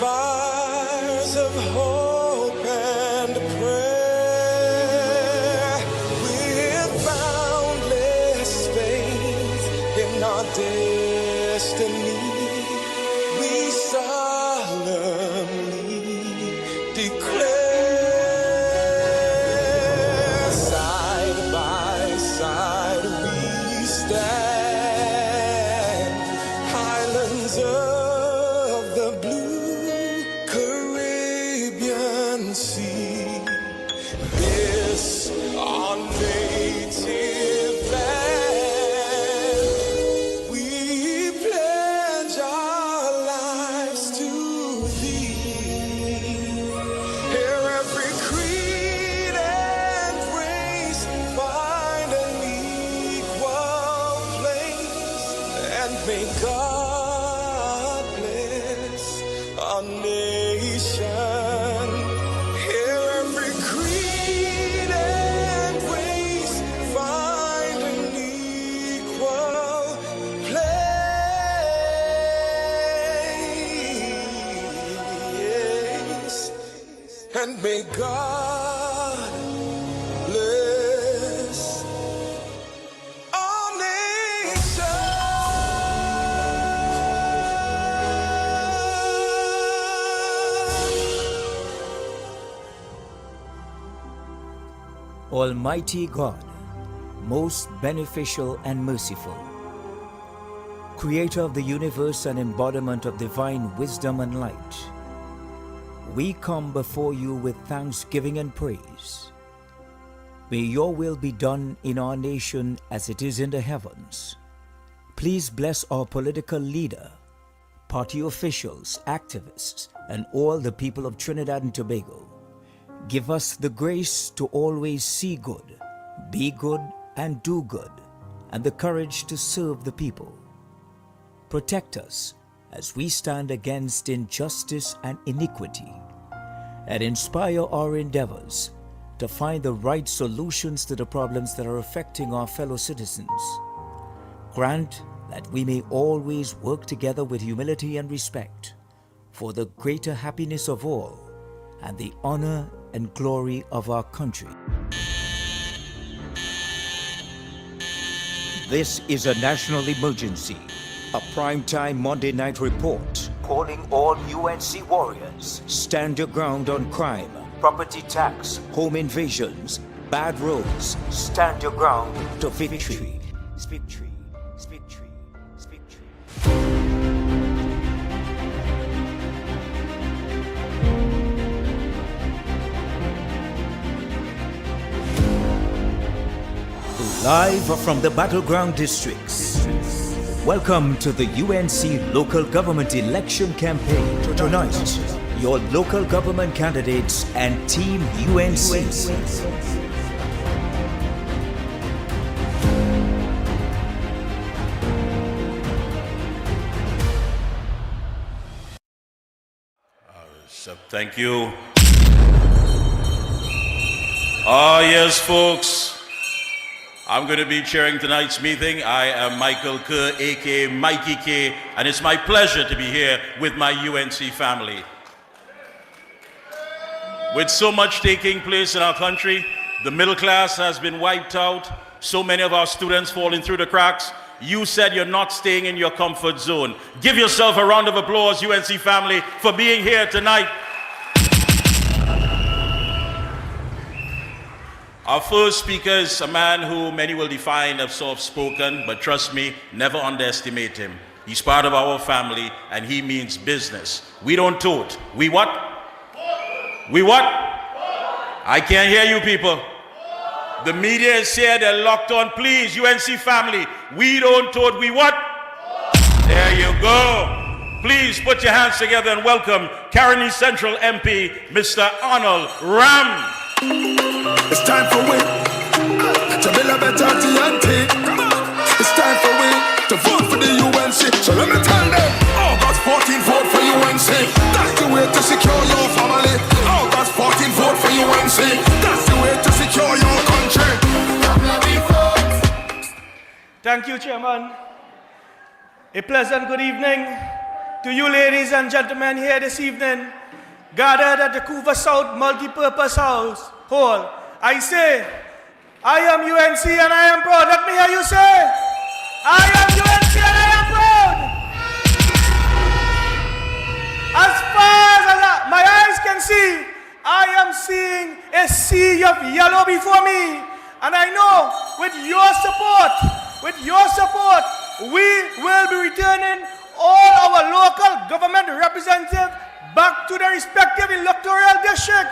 fires of hope and prayer, with boundless faith in our destiny, we solemnly declare, side by side we stand, highlands of the blue Caribbean Sea, this our native land. We pledge our lives to thee. Here every creed and race find an equal place, and may God bless our nation. Here every creed and race find an equal place, and may God bless our nation. Almighty God, most beneficial and merciful, Creator of the universe and embodiment of divine wisdom and light, we come before you with thanksgiving and praise. May your will be done in our nation as it is in the heavens. Please bless our political leader, party officials, activists, and all the people of Trinidad and Tobago. Give us the grace to always see good, be good, and do good, and the courage to serve the people. Protect us as we stand against injustice and iniquity, and inspire our endeavors to find the right solutions to the problems that are affecting our fellow citizens. Grant that we may always work together with humility and respect for the greater happiness of all and the honor and glory of our country. This is a national emergency, a primetime Monday night report calling all UNC warriors. Stand your ground on crime, property tax, home invasions, bad roads. Stand your ground to victory. Victory. Victory. Victory. Live from the battleground districts. Welcome to the UNC local government election campaign. Tonight, your local government candidates and Team UNC. So thank you. Yes, folks. I'm going to be chairing tonight's meeting. I am Michael Kerr, aka Mikey K, and it's my pleasure to be here with my UNC family. With so much taking place in our country, the middle class has been wiped out, so many of our students falling through the cracks. You said you're not staying in your comfort zone. Give yourself a round of applause, UNC family, for being here tonight. Our first speaker is a man who many will define as soft-spoken, but trust me, never underestimate him. He's part of our family, and he means business. We don't tote. We what? We what? I can't hear you people. The media is here, they're locked on. Please, UNC family, we don't tote. We what? There you go. Please put your hands together and welcome Caroni Central MP, Mr. Arnold Ram. It's time for we to build a better TNT. It's time for we to vote for the UNC. So let me tell them, August 14, vote for UNC. That's the way to secure your family. August 14, vote for UNC. That's the way to secure your country. Thank you, Chairman. A pleasant good evening to you ladies and gentlemen here this evening, gathered at the Couva South Multipurpose Hall, I say, I am UNC and I am proud. Let me hear you say, I am UNC and I am proud. As far as my eyes can see, I am seeing a sea of yellow before me. And I know with your support, we will be returning all our local government representatives back to their respective electoral district.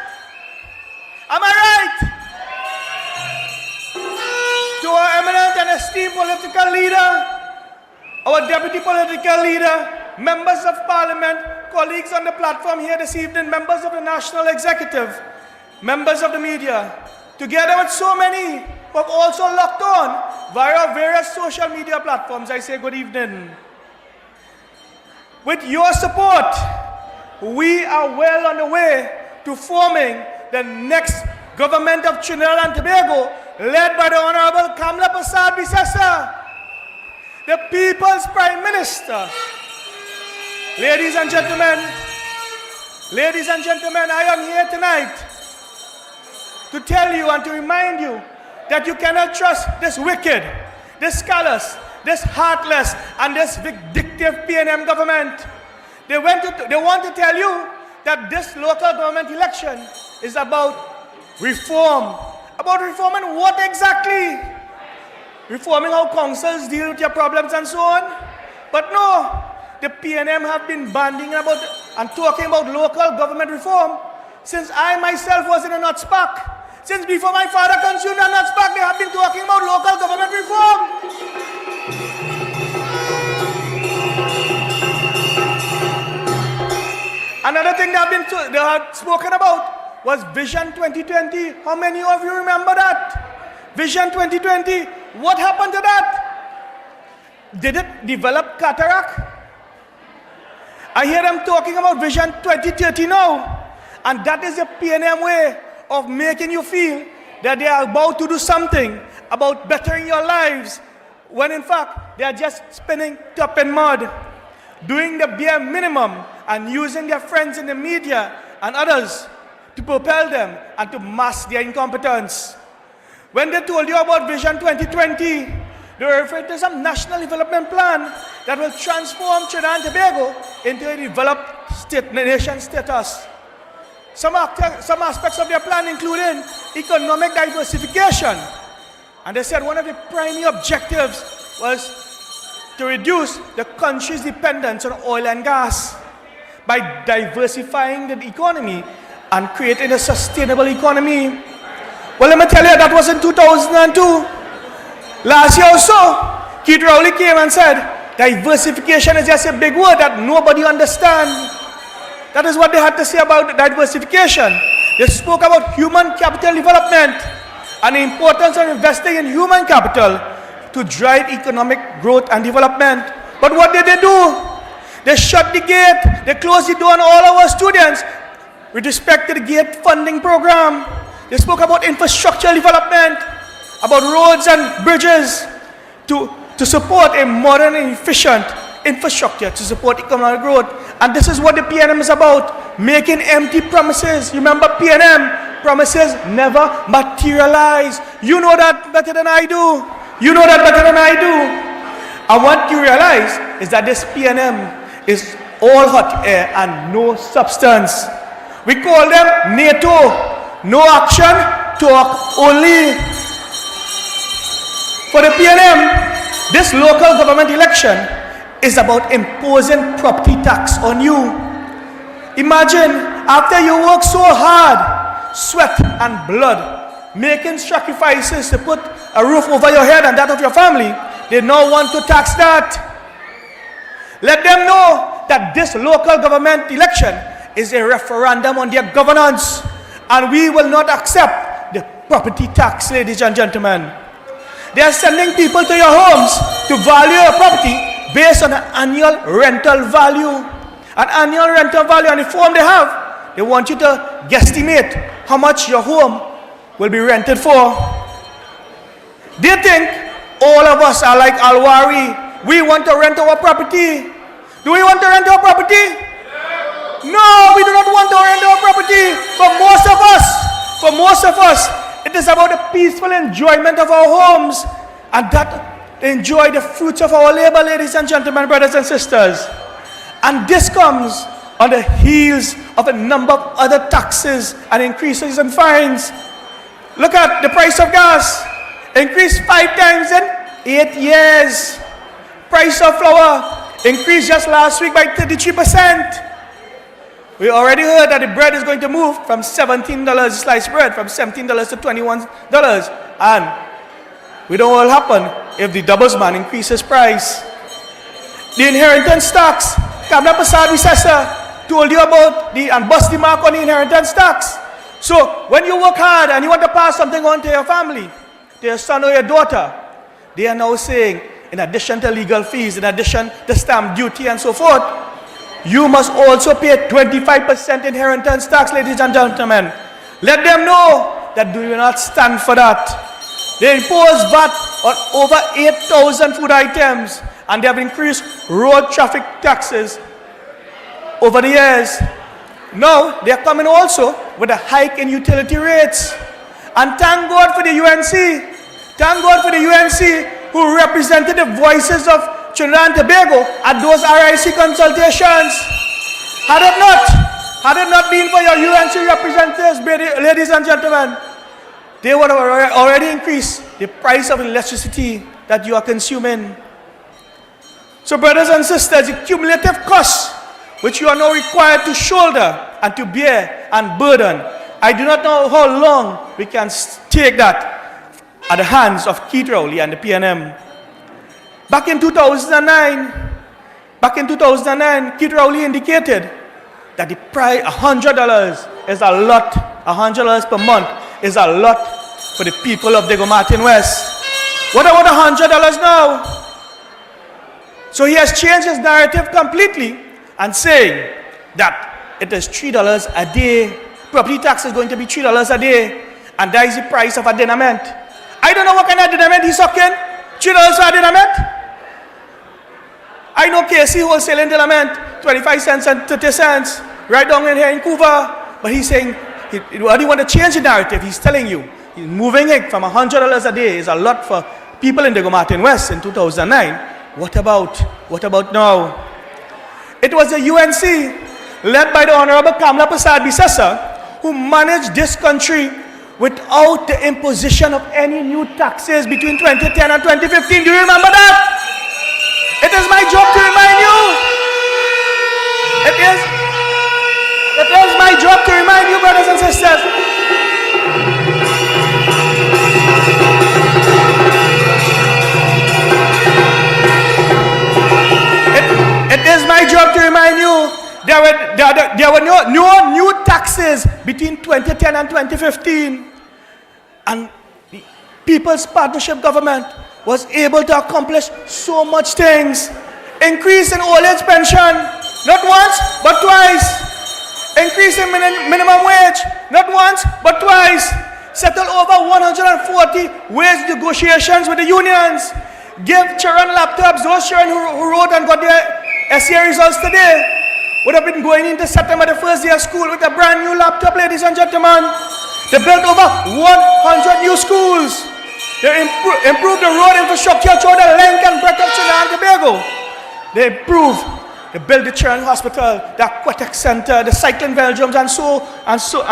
Am I right? To our eminent and esteemed political leader, our deputy political leader, members of parliament, colleagues on the platform here this evening, members of the national executive, members of the media, together with so many who have also locked on via various social media platforms, I say good evening. With your support, we are well on the way to forming the next government of Trinidad and Tobago, led by the Honorable Kamla Persad-Bissessar, the People's Prime Minister. Ladies and gentlemen, I am here tonight to tell you and to remind you that you cannot trust this wicked, this callous, this heartless, and this vindictive PNM government. They want to tell you that this local government election is about reform. About reforming what exactly? Reforming how councils deal with your problems and so on? But no, the PNM have been banding about and talking about local government reform since I myself was in a NUTSPAC. Since before my father consumed a NUTSPAC, they have been talking about local government reform. Another thing they have spoken about was Vision 2020. How many of you remember that? Vision 2020. What happened to that? Did it develop cataract? I hear them talking about Vision 2030 now. And that is the PNM way of making you feel that they are about to do something about bettering your lives, when in fact they are just spinning top in mud, doing the bare minimum and using their friends in the media and others to propel them and to mask their incompetence. When they told you about Vision 2020, they were referring to some national development plan that will transform Trinidad and Tobago into a developed nation status. Some aspects of their plan including economic diversification. And they said one of the primary objectives was to reduce the country's dependence on oil and gas by diversifying the economy and creating a sustainable economy. Well, let me tell you, that was in 2002. Last year or so, Keith Rowley came and said, diversification is just a big word that nobody understands. That is what they had to say about diversification. They spoke about human capital development and the importance of investing in human capital to drive economic growth and development. But what did they do? They shut the gate, they closed the door on all our students with respect to the GATE funding program. They spoke about infrastructure development, about roads and bridges to support a modern and efficient infrastructure to support economic growth. And this is what the PNM is about, making empty promises. Remember, PNM promises never materialize. You know that better than I do. You know that better than I do. And what you realize is that this PNM is all hot air and no substance. We call them NATO. No action, talk only. For the PNM, this local government election is about imposing property tax on you. Imagine, after you work so hard, sweat and blood, making sacrifices to put a roof over your head and that of your family, they now want to tax that. Let them know that this local government election is a referendum on their governance, and we will not accept the property tax, ladies and gentlemen. They are sending people to your homes to value your property based on an annual rental value. An annual rental value, and the form they have, they want you to guesstimate how much your home will be rented for. They think all of us are like Alwari. We want to rent our property. Do we want to rent our property? No, we do not want to rent our property. For most of us, it is about the peaceful enjoyment of our homes and that enjoy the fruits of our labor, ladies and gentlemen, brothers and sisters. And this comes on the heels of a number of other taxes and increases and fines. Look at the price of gas, increased 5 times in 8 years. Price of flour increased just last week by 33%. We already heard that the bread is going to move from $17 sliced bread, from $17 to $21. And we know what will happen if the doublesman increases price. The inheritance tax, Kamla Persad-Bissessar told you about and bust the mark on the inheritance tax. So when you work hard and you want to pass something on to your family, to your son or your daughter, they are now saying, in addition to legal fees, in addition to stamp duty and so forth, you must also pay 25% inheritance tax, ladies and gentlemen. Let them know that do you not stand for that. They impose VAT on over 8,000 food items, and they have increased road traffic taxes over the years. Now, they are coming also with a hike in utility rates. And thank God for the UNC. Thank God for the UNC who represented the voices of Trinidad and Tobago at those RIC consultations. Had it not been for your UNC representatives, ladies and gentlemen, they would have already increased the price of electricity that you are consuming. So brothers and sisters, the cumulative costs which you are now required to shoulder and to bear and burden, I do not know how long we can take that at the hands of Keith Rowley and the PNM. Back in 2009, Keith Rowley indicated that the price, $100 is a lot, $100 per month is a lot for the people of Diego Martin West. What about $100 now? So he has changed his narrative completely and saying that it is $3 a day. Property tax is going to be $3 a day, and that is the price of a dynamite. I don't know what kind of dynamite he's talking. $3 for a dynamite? I know KC wholesaling dynamite, 25 cents and 30 cents, right down in here in Couva. But he's saying, he want to change the narrative. He's telling you, he's moving it from $100 a day is a lot for people in Diego Martin West in 2009. What about now? It was the UNC, led by the Honorable Kamla Persad-Bissessar, who managed this country without the imposition of any new taxes between 2010 and 2015. Do you remember that? It is my job to remind you. It is my job to remind you, brothers and sisters. It is my job to remind you there were no new taxes between 2010 and 2015. And the People's Partnership Government was able to accomplish so much things. Increase in old age pension, not once, but twice. Increase in minimum wage, not once, but twice. Settle over 140 wage negotiations with the unions. Give children laptops. Those children who wrote and got their SCA results today would have been going into September, the first day of school, with a brand new laptop, ladies and gentlemen. They built over 100 new schools. They improved the road infrastructure through the length and breadth of Trinidad and Tobago. They built the Children's Hospital, the Aquatic Center, the cycling velodromes, and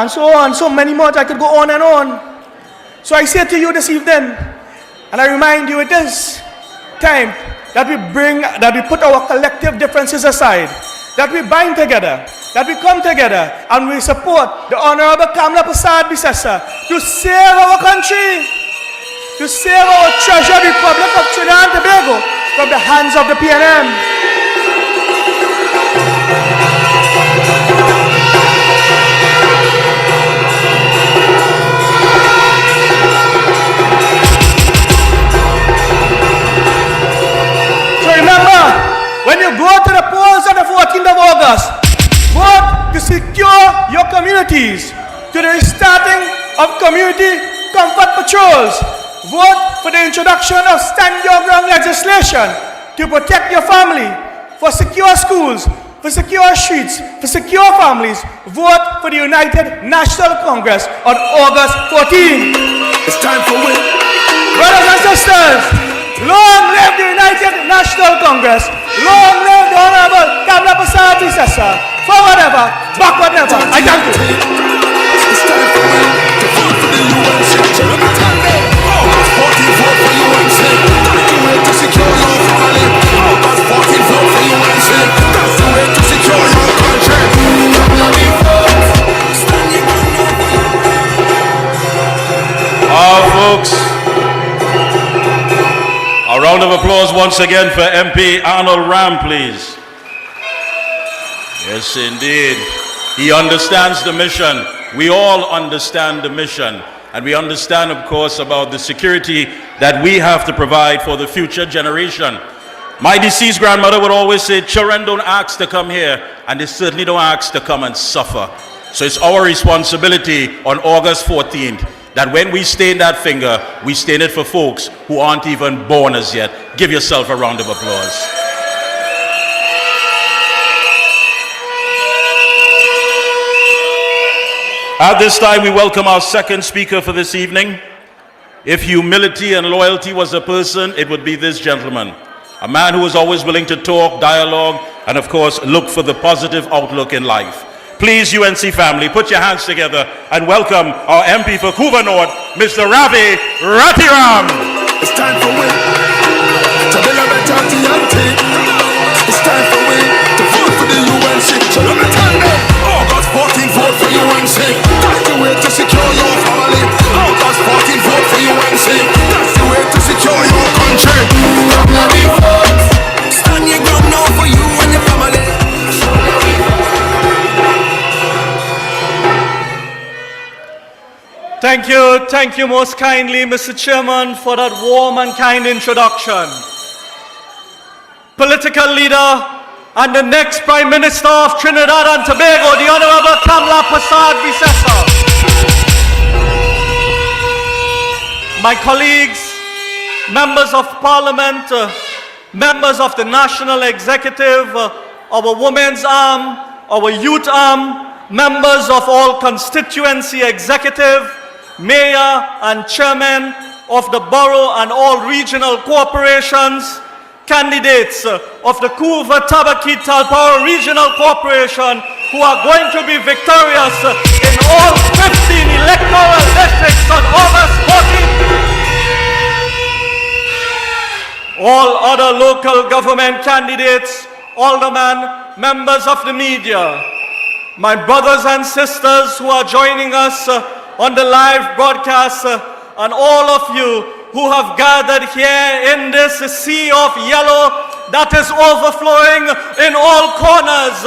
so on, so many more. I could go on and on. So I say to you this evening, and I remind you, it is time that we put our collective differences aside, that we bind together, that we come together, and we support the Honorable Kamla Persad-Bissessar to save our country, to save our treasured Republic of Trinidad and Tobago from the hands of the PNM. So remember, when you go to the polls on the 14th of August, vote to secure your communities, to the restarting of community comfort patrols. Vote for the introduction of stand your ground legislation to protect your family, for secure schools, for secure streets, for secure families, vote for the United National Congress on August 14. It's time for win. Brothers and sisters, long live the United National Congress. Long live the Honorable Kamla Persad-Bissessar. Forward ever, backward never. I thank you. It's time for win. To vote for the UNC. So let me tell them. August 14, vote for UNC. That's the way to secure your family. August 14, vote for UNC. That's the way to secure your country. Folks, a round of applause once again for MP Arnold Ram, please. Yes, indeed. He understands the mission. We all understand the mission. And we understand, of course, about the security that we have to provide for the future generation. My deceased grandmother would always say, children don't ask to come here, and they certainly don't ask to come and suffer. So it's our responsibility on August 14th that when we stain that finger, we stain it for folks who aren't even born as yet. Give yourself a round of applause. At this time, we welcome our second speaker for this evening. If humility and loyalty was a person, it would be this gentleman. A man who is always willing to talk, dialogue, and of course, look for the positive outlook in life. Please, UNC family, put your hands together and welcome our MP for Couva North, Mr. Ravi Ratiram. It's time for win. To build a better TNT. It's time for win. To vote for the UNC. So let me tell them. August 14, vote for UNC. That's the way to secure your family. August 14, vote for UNC. That's the way to secure your country. Stand your ground now for you and your family. Thank you most kindly, Mr. Chairman, for that warm and kind introduction. Political leader and the next Prime Minister of Trinidad and Tobago, the Honorable Kamla Persad-Bissessar. My colleagues, members of Parliament, members of the National Executive, our Women's Arm, our Youth Arm, members of all constituency executive, mayor and chairman of the borough and all regional corporations, candidates of the Couva Talpower Regional Corporation who are going to be victorious in all 15 electoral districts on August 14th. All other local government candidates, aldermen, members of the media, my brothers and sisters who are joining us on the live broadcast, and all of you who have gathered here in this sea of yellow that is overflowing in all corners.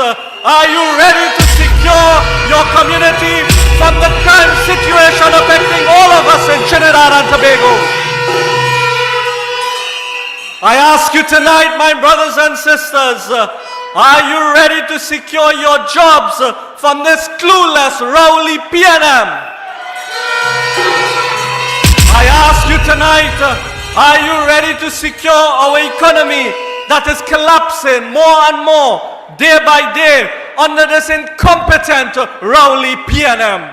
Are you ready to secure your community from the crime situation affecting all of us in Trinidad and Tobago? I ask you tonight, my brothers and sisters, are you ready to secure your jobs from this clueless, rowdy PNM? I ask you tonight, are you ready to secure our economy that is collapsing more and more, day by day, under this incompetent, rowdy PNM?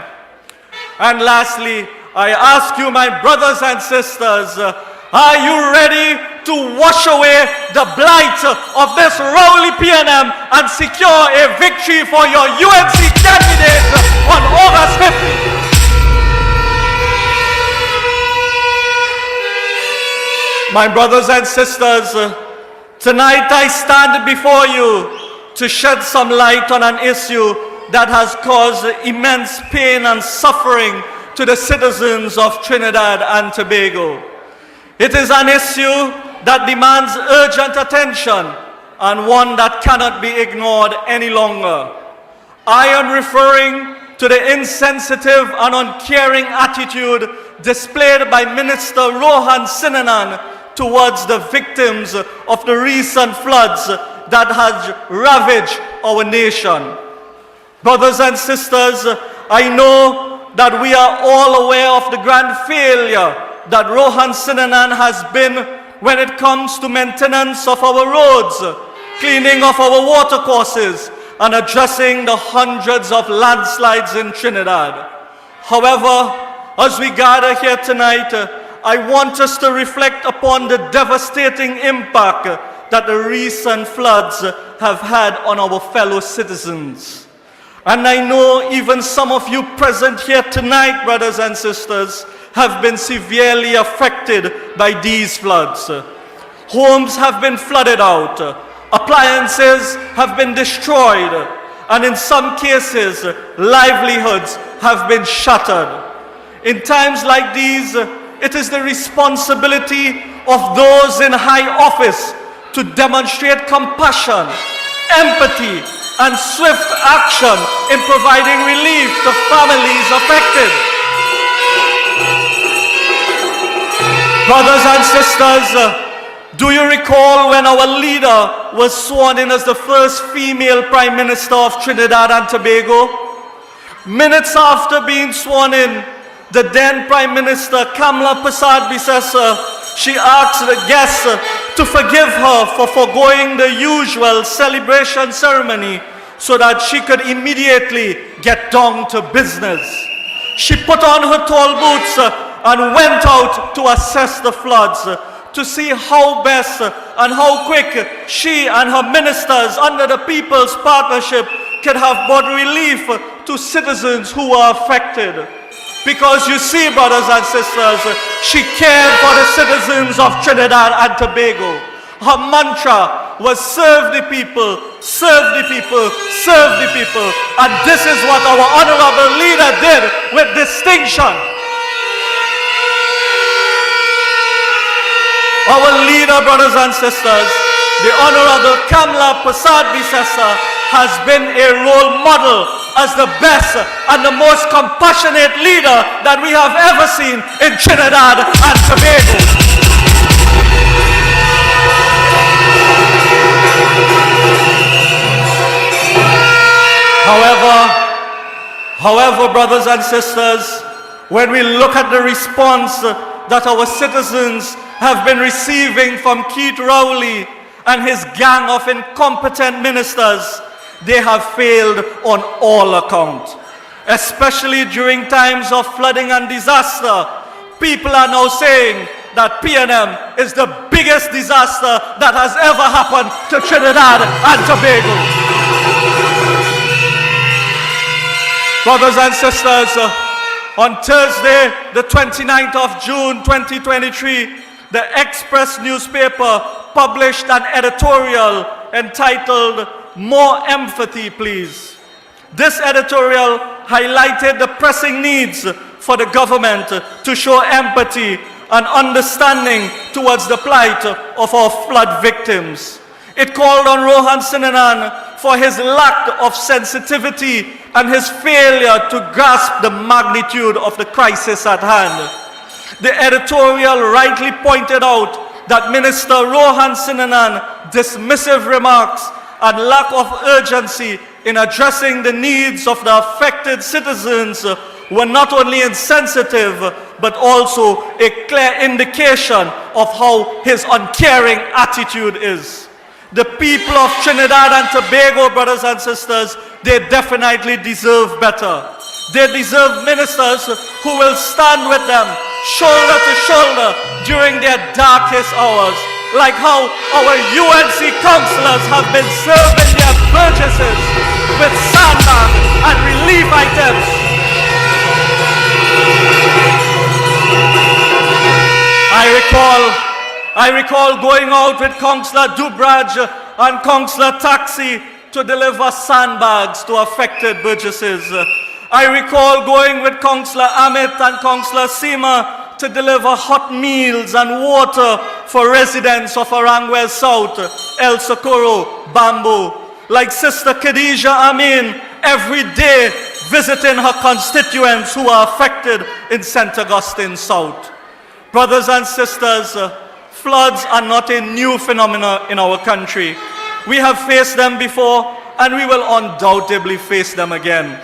And lastly, I ask you, my brothers and sisters, are you ready to wash away the blight of this rowdy PNM and secure a victory for your UNC candidate on August 15th? My brothers and sisters, tonight I stand before you to shed some light on an issue that has caused immense pain and suffering to the citizens of Trinidad and Tobago. It is an issue that demands urgent attention and one that cannot be ignored any longer. I am referring to the insensitive and uncaring attitude displayed by Minister Rohan Sinanan towards the victims of the recent floods that has ravaged our nation. Brothers and sisters, I know that we are all aware of the grand failure that Rohan Sinanan has been when it comes to maintenance of our roads. cleaning of our watercourses, and addressing the hundreds of landslides in Trinidad. However, as we gather here tonight, I want us to reflect upon the devastating impact that the recent floods have had on our fellow citizens. And I know even some of you present here tonight, brothers and sisters, have been severely affected by these floods. Homes have been flooded out, appliances have been destroyed, and in some cases, livelihoods have been shattered. In times like these, it is the responsibility of those in high office to demonstrate compassion, empathy, and swift action in providing relief to families affected. Brothers and sisters, do you recall when our leader was sworn in as the first female Prime Minister of Trinidad and Tobago? Minutes after being sworn in, the then Prime Minister, Kamla Persad-Bissessar, she asked the guests to forgive her for foregoing the usual celebration ceremony so that she could immediately get down to business. She put on her tall boots and went out to assess the floods, to see how best and how quick she and her ministers under the People's Partnership could have brought relief to citizens who were affected. Because you see, brothers and sisters, she cared for the citizens of Trinidad and Tobago. Her mantra was serve the people, serve the people, serve the people. And this is what our honorable leader did with distinction. Our leader, brothers and sisters, the Honorable Kamla Persad-Bissessar, has been a role model as the best and the most compassionate leader that we have ever seen in Trinidad and Tobago. However, brothers and sisters, when we look at the response that our citizens have been receiving from Keith Rowley and his gang of incompetent ministers, they have failed on all accounts. Especially during times of flooding and disaster, people are now saying that PNM is the biggest disaster that has ever happened to Trinidad and Tobago. Brothers and sisters, on Thursday, the 29th of June 2023, the Express newspaper published an editorial entitled "More Empathy, Please." This editorial highlighted the pressing needs for the government to show empathy and understanding towards the plight of our flood victims. It called on Rohan Sinanan for his lack of sensitivity and his failure to grasp the magnitude of the crisis at hand. The editorial rightly pointed out that Minister Rohan Sinanan dismissive remarks and lack of urgency in addressing the needs of the affected citizens were not only insensitive, but also a clear indication of how his uncaring attitude is. The people of Trinidad and Tobago, brothers and sisters, they definitely deserve better. They deserve ministers who will stand with them, shoulder to shoulder, during their darkest hours, like how our UNC councillors have been serving their burgesses with sandbag and relief items. I recall going out with Councillor Dubraj and Councillor Taxi to deliver sandbags to affected burgesses. I recall going with Councillor Amit and Councillor Seema to deliver hot meals and water for residents of Arangwell South, El Socorro, Bamboo. Like Sister Khadija Amin, every day visiting her constituents who are affected in St. Augustine South. Brothers and sisters, floods are not a new phenomenon in our country. We have faced them before and we will undoubtedly face them again.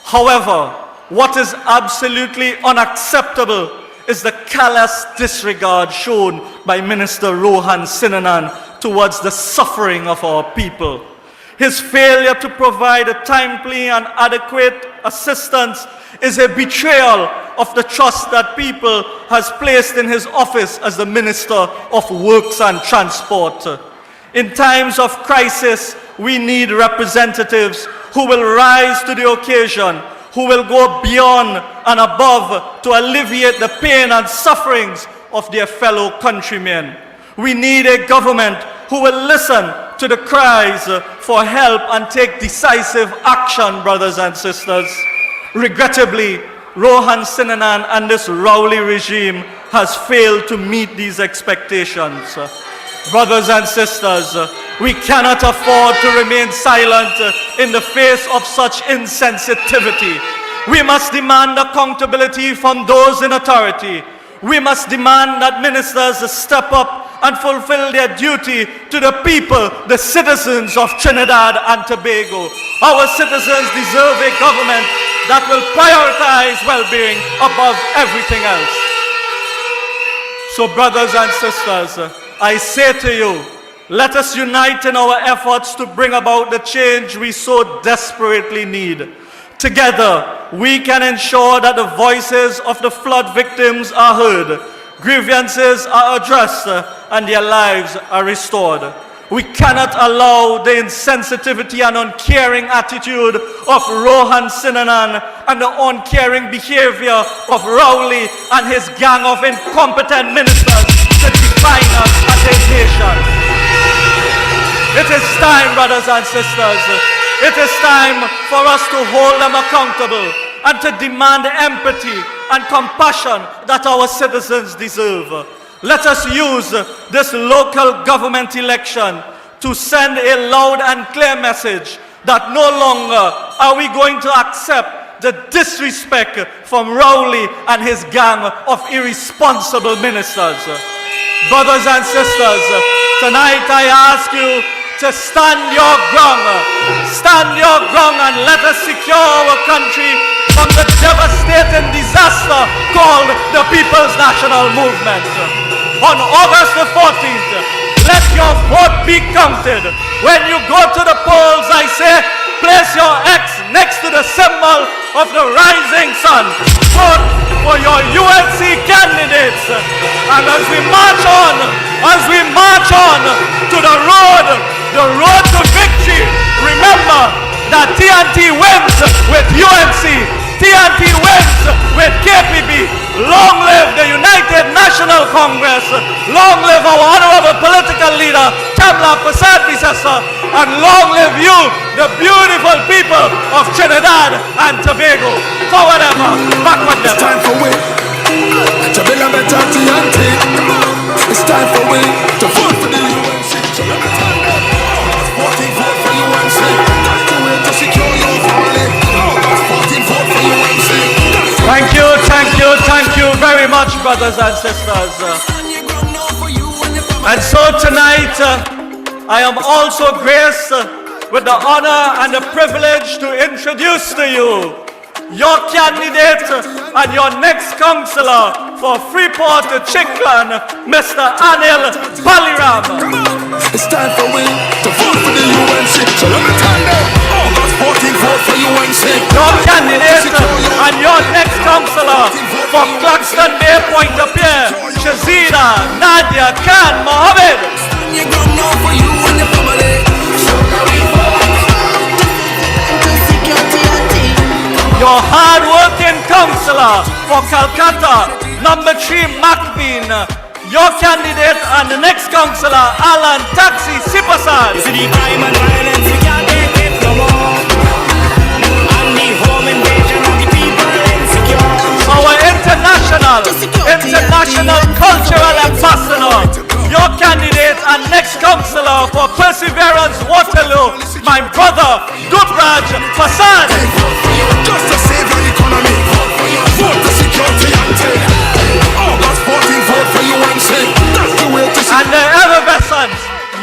However, what is absolutely unacceptable is the callous disregard shown by Minister Rohan Sinanan towards the suffering of our people. His failure to provide a timely and adequate assistance is a betrayal of the trust that people has placed in his office as the Minister of Works and Transport. In times of crisis, we need representatives who will rise to the occasion, who will go beyond and above to alleviate the pain and sufferings of their fellow countrymen. We need a government who will listen to the cries for help and take decisive action, brothers and sisters. Regrettably, Rohan Sinanan and this Rowley regime has failed to meet these expectations. Brothers and sisters, we cannot afford to remain silent in the face of such insensitivity. We must demand accountability from those in authority. We must demand that ministers step up and fulfill their duty to the people, the citizens of Trinidad and Tobago. Our citizens deserve a government that will prioritize well-being above everything else. So, brothers and sisters, I say to you, let us unite in our efforts to bring about the change we so desperately need. Together, we can ensure that the voices of the flood victims are heard, grievances are addressed, and their lives are restored. We cannot allow the insensitivity and uncaring attitude of Rohan Sinanan and the uncaring behavior of Rowley and his gang of incompetent ministers to define us as a nation. It is time, brothers and sisters, it is time for us to hold them accountable and to demand empathy and compassion that our citizens deserve. Let us use this local government election to send a loud and clear message that no longer are we going to accept the disrespect from Rowley and his gang of irresponsible ministers. Brothers and sisters, tonight I ask you to stand your ground and let us secure our country from the devastating disaster called the People's National Movement. On August the 14th, let your vote be counted. When you go to the polls, I say, place your X next to the symbol of the rising sun. Vote for your UNC candidates. And as we march on to the road to victory, remember that TNT wins with UNC. TNT wins with KPB. Long live the United National Congress. Long live our honorable political leader, Kamla Persad-Bissessar. And long live you, the beautiful people of Trinidad and Tobago. Forward ever, backward never. It's time for we to build a better TNT. It's time for we to vote for the UNC. So let me tell them, voting vote for UNC. That's the way to secure your family. Voting vote for UNC. Thank you very much, brothers and sisters. And so tonight, I am also graced with the honor and the privilege to introduce to you your candidate and your next councillor for Freeport Chiklan, Mr. Anil Ram. It's time for we to vote for the UNC. So let me tell them, August 14th, vote for UNC. Your candidate and your next councillor for Claxton Bay Point-a-Pierre, Shazira Nadia Khan Mohammed. Your hard-working councillor for Calcutta, number 3 Macbean. Your candidate and the next councillor, Alan Taxi Sipasad. Our international cultural ambassador, your candidate and next councillor for Perseverance Waterloo, my brother, Dubraj Persad. Just to save your economy, vote to secure TNT. August 14th, vote for UNC. That's the way to And the effervescent,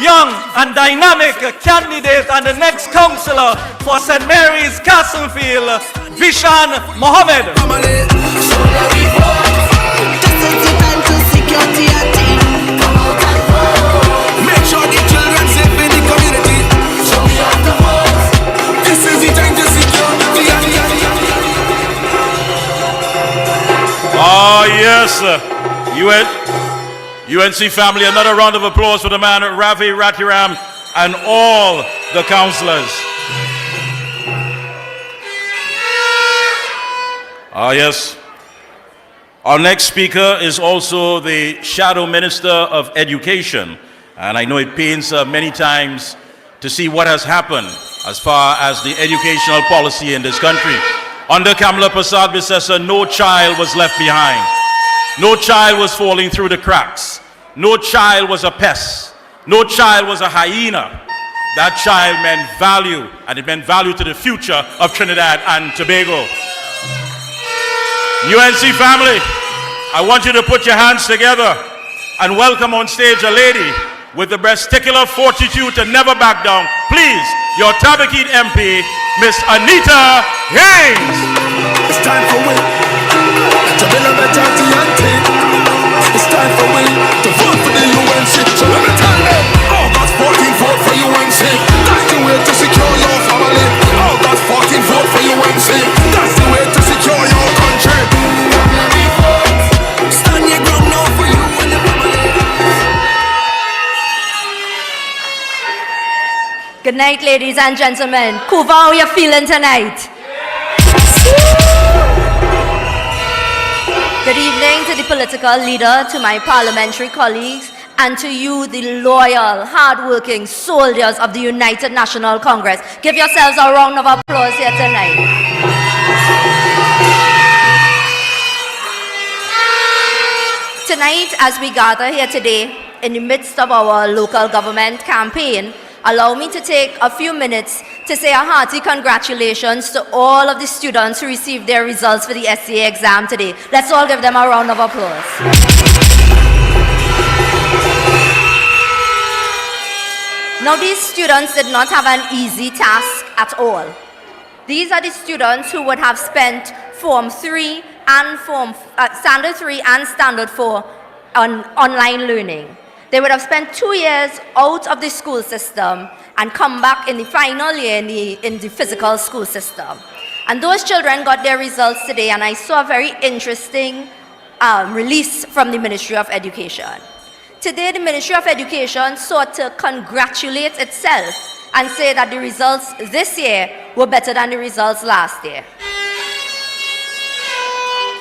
young and dynamic candidate and the next councillor for St. Mary's Castlefield, Vishan Mohammed. make sure the UNC family, another round of applause for the man, Ravi, Ratiram, and all the counselors. Yes. Our next speaker is also the Shadow Minister of Education. And I know it pains many times to see what has happened as far as the educational policy in this country. Under Kamla Persad-Bissessar, no child was left behind. No child was falling through the cracks. No child was a pest. No child was a hyena. That child meant value, and it meant value to the future of Trinidad and Tobago. UNC family, I want you to put your hands together and welcome on stage a lady with the breasticular fortitude to never back down. Please, your Tabakit MP, Miss Anita Haynes. It's time for we to build a better TNT. It's time for we to vote for the UNC. So let me tell them, August 14, vote for UNC. That's the way to secure your family. August 14, vote for UNC. That's the way to secure your country. Stand your ground now for you and your family. Good night, ladies and gentlemen. Couva, how you feeling tonight? Good evening to the political leader, to my parliamentary colleagues, and to you, the loyal, hard-working soldiers of the United National Congress. Give yourselves a round of applause here tonight. Tonight, as we gather here today, in the midst of our local government campaign, allow me to take a few minutes to say a hearty congratulations to all of the students who received their results for the SCA exam today. Let's all give them a round of applause. Now, these students did not have an easy task at all. These are the students who would have spent Form 3 and Standard 3 and Standard 4 on online learning. They would have spent 2 years out of the school system and come back in the final year in the physical school system. And those children got their results today, and I saw a very interesting release from the Ministry of Education. Today, the Ministry of Education sought to congratulate itself and say that the results this year were better than the results last year.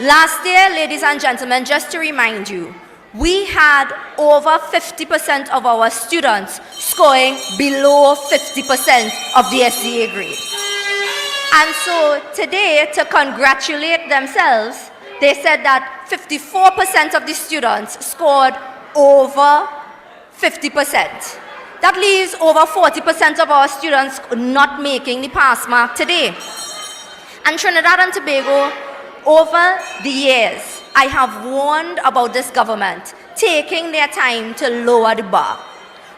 Last year, ladies and gentlemen, just to remind you, we had over 50% of our students scoring below 50% of the SCA grade. And so today, to congratulate themselves, they said that 54% of the students scored over 50%. That leaves over 40% of our students not making the pass mark today. And Trinidad and Tobago, over the years, I have warned about this government taking their time to lower the bar.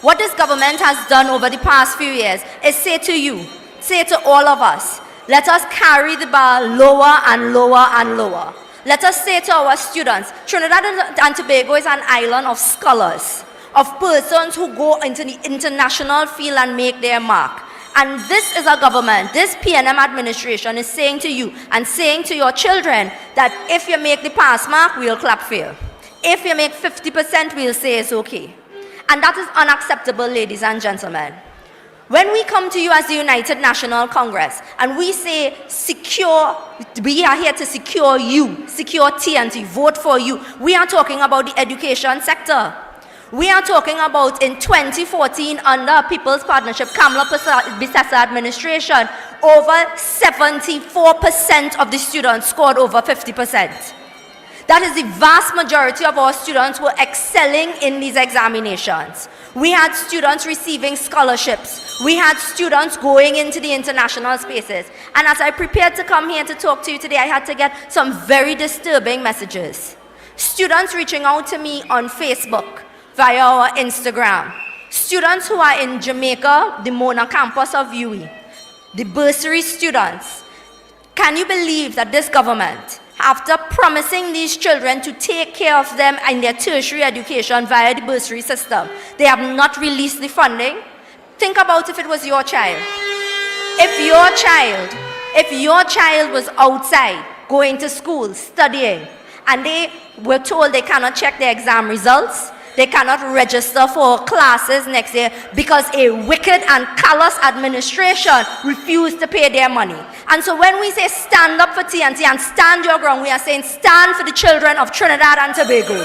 What this government has done over the past few years is say to you, say to all of us, let us carry the bar lower and lower and lower. Let us say to our students, Trinidad and Tobago is an island of scholars, of persons who go into the international field and make their mark. And this is a government, this PNM administration is saying to you and saying to your children that if you make the pass mark, we'll clap for you. If you make 50%, we'll say it's okay. And that is unacceptable, ladies and gentlemen. When we come to you as the United National Congress and we say secure, we are here to secure you, secure TNT, vote for you, we are talking about the education sector. We are talking about in 2014 under People's Partnership, Kamla Persad-Bissessar administration, over 74% of the students scored over 50%. That is the vast majority of our students were excelling in these examinations. We had students receiving scholarships. We had students going into the international spaces. And as I prepared to come here to talk to you today, I had to get some very disturbing messages. Students reaching out to me on Facebook, via our Instagram. Students who are in Jamaica, the Mona campus of UE, the bursary students. Can you believe that this government, after promising these children to take care of them in their tertiary education via the bursary system, they have not released the funding? Think about if it was your child. If your child was outside, going to school, studying, and they were told they cannot check their exam results. They cannot register for classes next year because a wicked and callous administration refused to pay their money. And so when we say stand up for TNT and stand your ground, we are saying stand for the children of Trinidad and Tobago.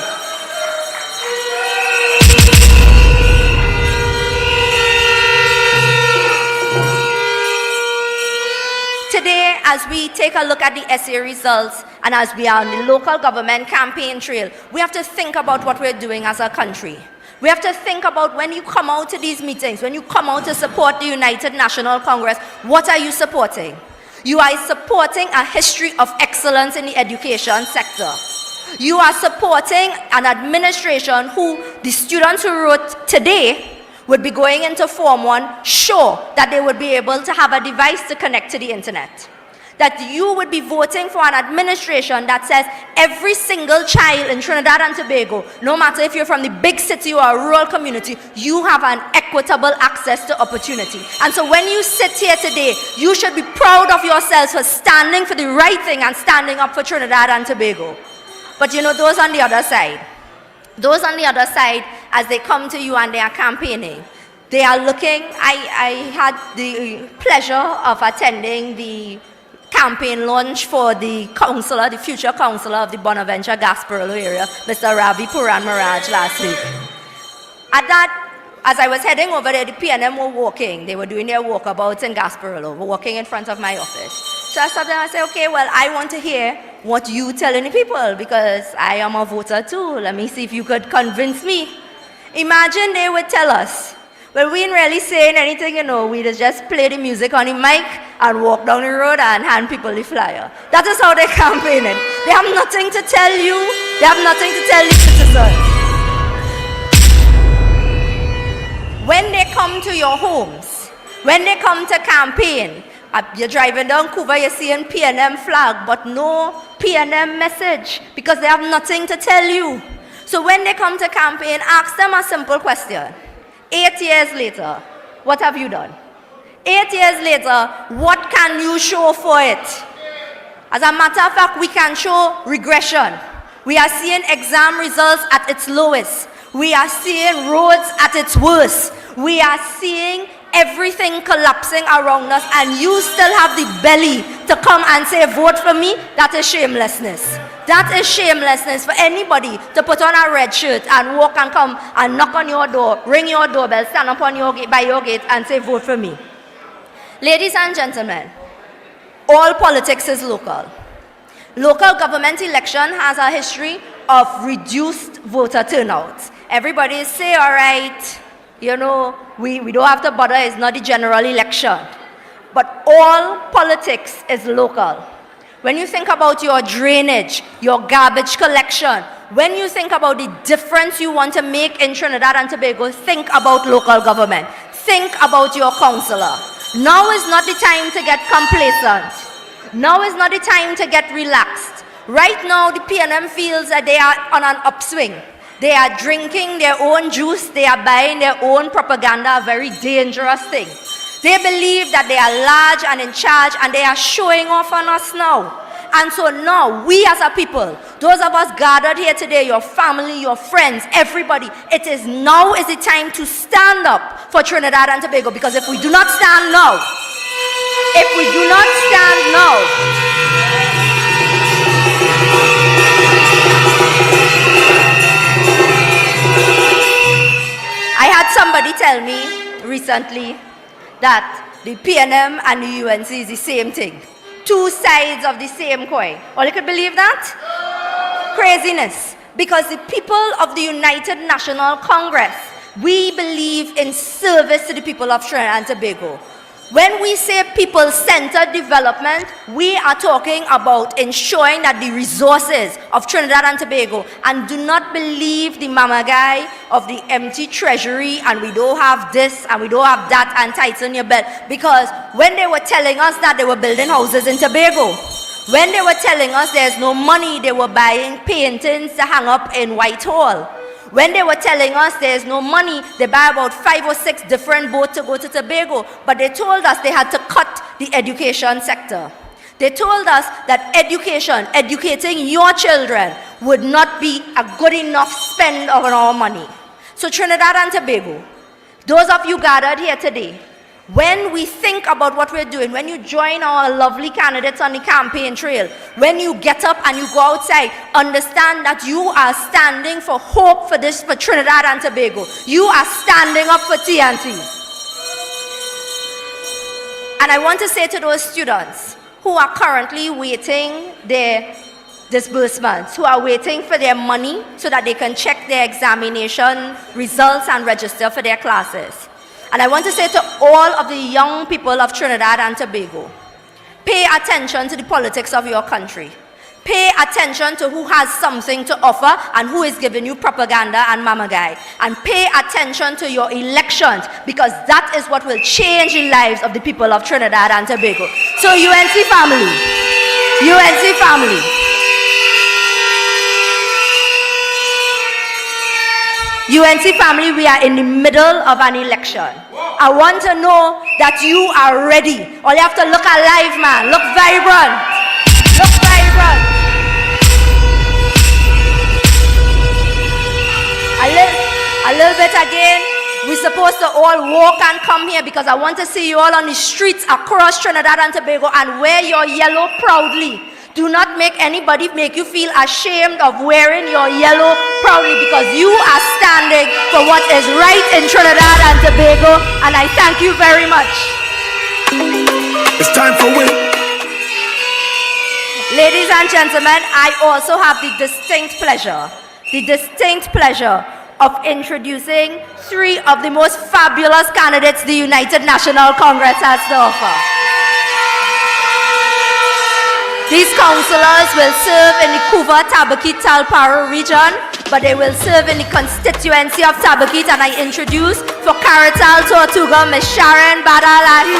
Today, as we take a look at the essay results and as we are on the local government campaign trail, we have to think about what we're doing as a country. We have to think about when you come out to these meetings, when you come out to support the United National Congress, what are you supporting? You are supporting a history of excellence in the education sector. You are supporting an administration who the students who wrote today would be going into Form 1 sure that they would be able to have a device to connect to the internet. That you would be voting for an administration that says every single child in Trinidad and Tobago, no matter if you're from the big city or a rural community, you have an equitable access to opportunity. And so when you sit here today, you should be proud of yourselves for standing for the right thing and standing up for Trinidad and Tobago. But you know, those on the other side, as they come to you and they are campaigning, they are looking. I had the pleasure of attending the campaign launch for the councillor, the future councillor of the Bonaventure Gasparilla area, Mr. Ravi last week. At that, as I was heading over there, the PNM were walking. They were doing their walkabouts in Gasparilla, walking in front of my office. So I stopped there and I said, okay, well, I want to hear what you telling the people because I am a voter too. Let me see if you could convince me. Imagine they would tell us, well, we ain't really saying anything, you know, we just play the music on the mic and walk down the road and hand people the flyer. That is how they're campaigning. They have nothing to tell you. They have nothing to tell the citizens. When they come to your homes, when they come to campaign, you're driving down Couva, you're seeing PNM flag, but no PNM message because they have nothing to tell you. So when they come to campaign, ask them a simple question. 8 years later, what have you done? 8 years later, what can you show for it? As a matter of fact, we can show regression. We are seeing exam results at its lowest. We are seeing roads at its worst. We are seeing everything collapsing around us, and you still have the belly to come and say, vote for me. That is shamelessness. That is shamelessness for anybody to put on a red shirt and walk and come and knock on your door, ring your doorbell, stand up on your gate, by your gate and say, vote for me. Ladies and gentlemen, all politics is local. Local government election has a history of reduced voter turnout. Everybody say, all right, you know, we don't have to bother, it's not the general election. But all politics is local. When you think about your drainage, your garbage collection, when you think about the difference you want to make in Trinidad and Tobago, think about local government. Think about your councillor. Now is not the time to get complacent. Now is not the time to get relaxed. Right now, the PNM feels that they are on an upswing. They are drinking their own juice. They are buying their own propaganda, a very dangerous thing. They believe that they are large and in charge, and they are showing off on us now. And so now, we as a people, those of us gathered here today, your family, your friends, everybody, now is the time to stand up for Trinidad and Tobago, because if we do not stand now, I had somebody tell me recently that the PNM and the UNC is the same thing. Two sides of the same coin. Or you could believe that? Craziness. Because the people of the United National Congress, we believe in service to the people of Trinidad and Tobago. When we say people-centered development, we are talking about ensuring that the resources of Trinidad and Tobago, and do not believe the mama guy of the empty treasury and we don't have this and we don't have that and tighten your belt, because when they were telling us that they were building houses in Tobago, when they were telling us there's no money, they were buying paintings to hang up in Whitehall. When they were telling us there's no money, they buy about 5 or 6 different boats to go to Tobago. But they told us they had to cut the education sector. They told us that educating your children would not be a good enough spend of our money. So Trinidad and Tobago, those of you gathered here today, when we think about what we're doing, when you join our lovely candidates on the campaign trail, when you get up and you go outside, understand that you are standing for hope for Trinidad and Tobago. You are standing up for TNT. And I want to say to those students who are currently waiting their disbursements, who are waiting for their money so that they can check their examination results and register for their classes. And I want to say to all of the young people of Trinidad and Tobago, pay attention to the politics of your country. Pay attention to who has something to offer and who is giving you propaganda and mamagai. And pay attention to your elections, because that is what will change the lives of the people of Trinidad and Tobago. So UNC family, UNC family, UNC family, we are in the middle of an election. I want to know that you are ready. All you have to look alive, man. Look vibrant. Look vibrant. A little bit again. We're supposed to all walk and come here because I want to see you all on the streets across Trinidad and Tobago and wear your yellow proudly. Do not make anybody make you feel ashamed of wearing your yellow proudly, because you are standing for what is right in Trinidad and Tobago, and I thank you very much. It's time for win. Ladies and gentlemen, I also have the distinct pleasure of introducing three of the most fabulous candidates the United National Congress has to offer. These councillors will serve in the Couva Talparo region, but they will serve in the constituency of Tabakit, and I introduce for Caratal Tortuga, Ms. Sharon Badalahi.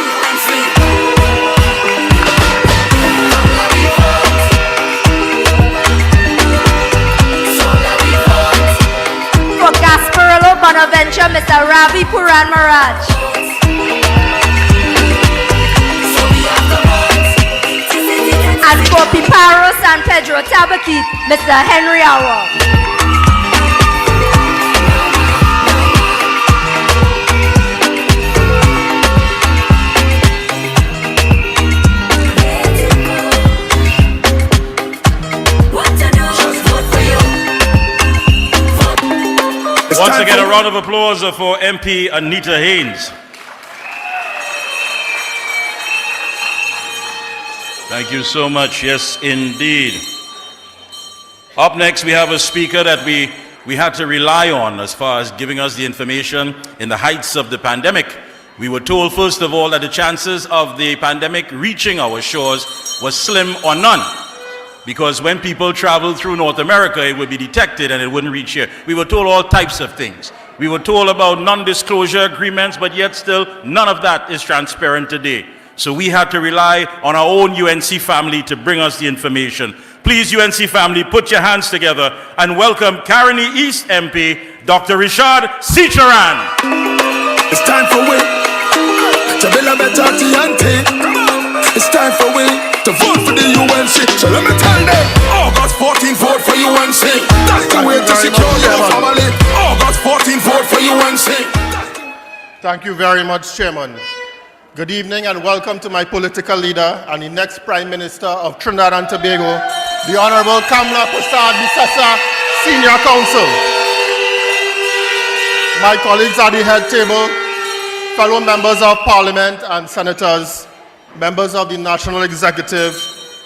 For Gasparilla Bonaventure, Mr. Ravi Puran Maraj. And for Piparo San Pedro Tabakit, Mr. Henry Awa. Once again, a round of applause for MP Anita Haynes. Thank you so much. Yes, indeed. Up next, we have a speaker that we had to rely on as far as giving us the information in the heights of the pandemic. We were told, first of all, that the chances of the pandemic reaching our shores was slim or none, because when people traveled through North America, it would be detected and it wouldn't reach here. We were told all types of things. We were told about non-disclosure agreements, but yet still none of that is transparent today. So we had to rely on our own UNC family to bring us the information. Please, UNC family, put your hands together and welcome Caroni East MP, Dr. Rishad Seecheran. It's time for we to build a better TNT. It's time for we to vote for the UNC. So let me tell them, August 14, vote for UNC. That's the way to secure your family. August 14, vote for UNC. Thank you very much, Chairman. Good evening and welcome to my political leader and the next Prime Minister of Trinidad and Tobago, the Honorable Kamla Persad-Bissessar, Senior Counsel. My colleagues at the head table, fellow members of Parliament and senators, members of the National Executive,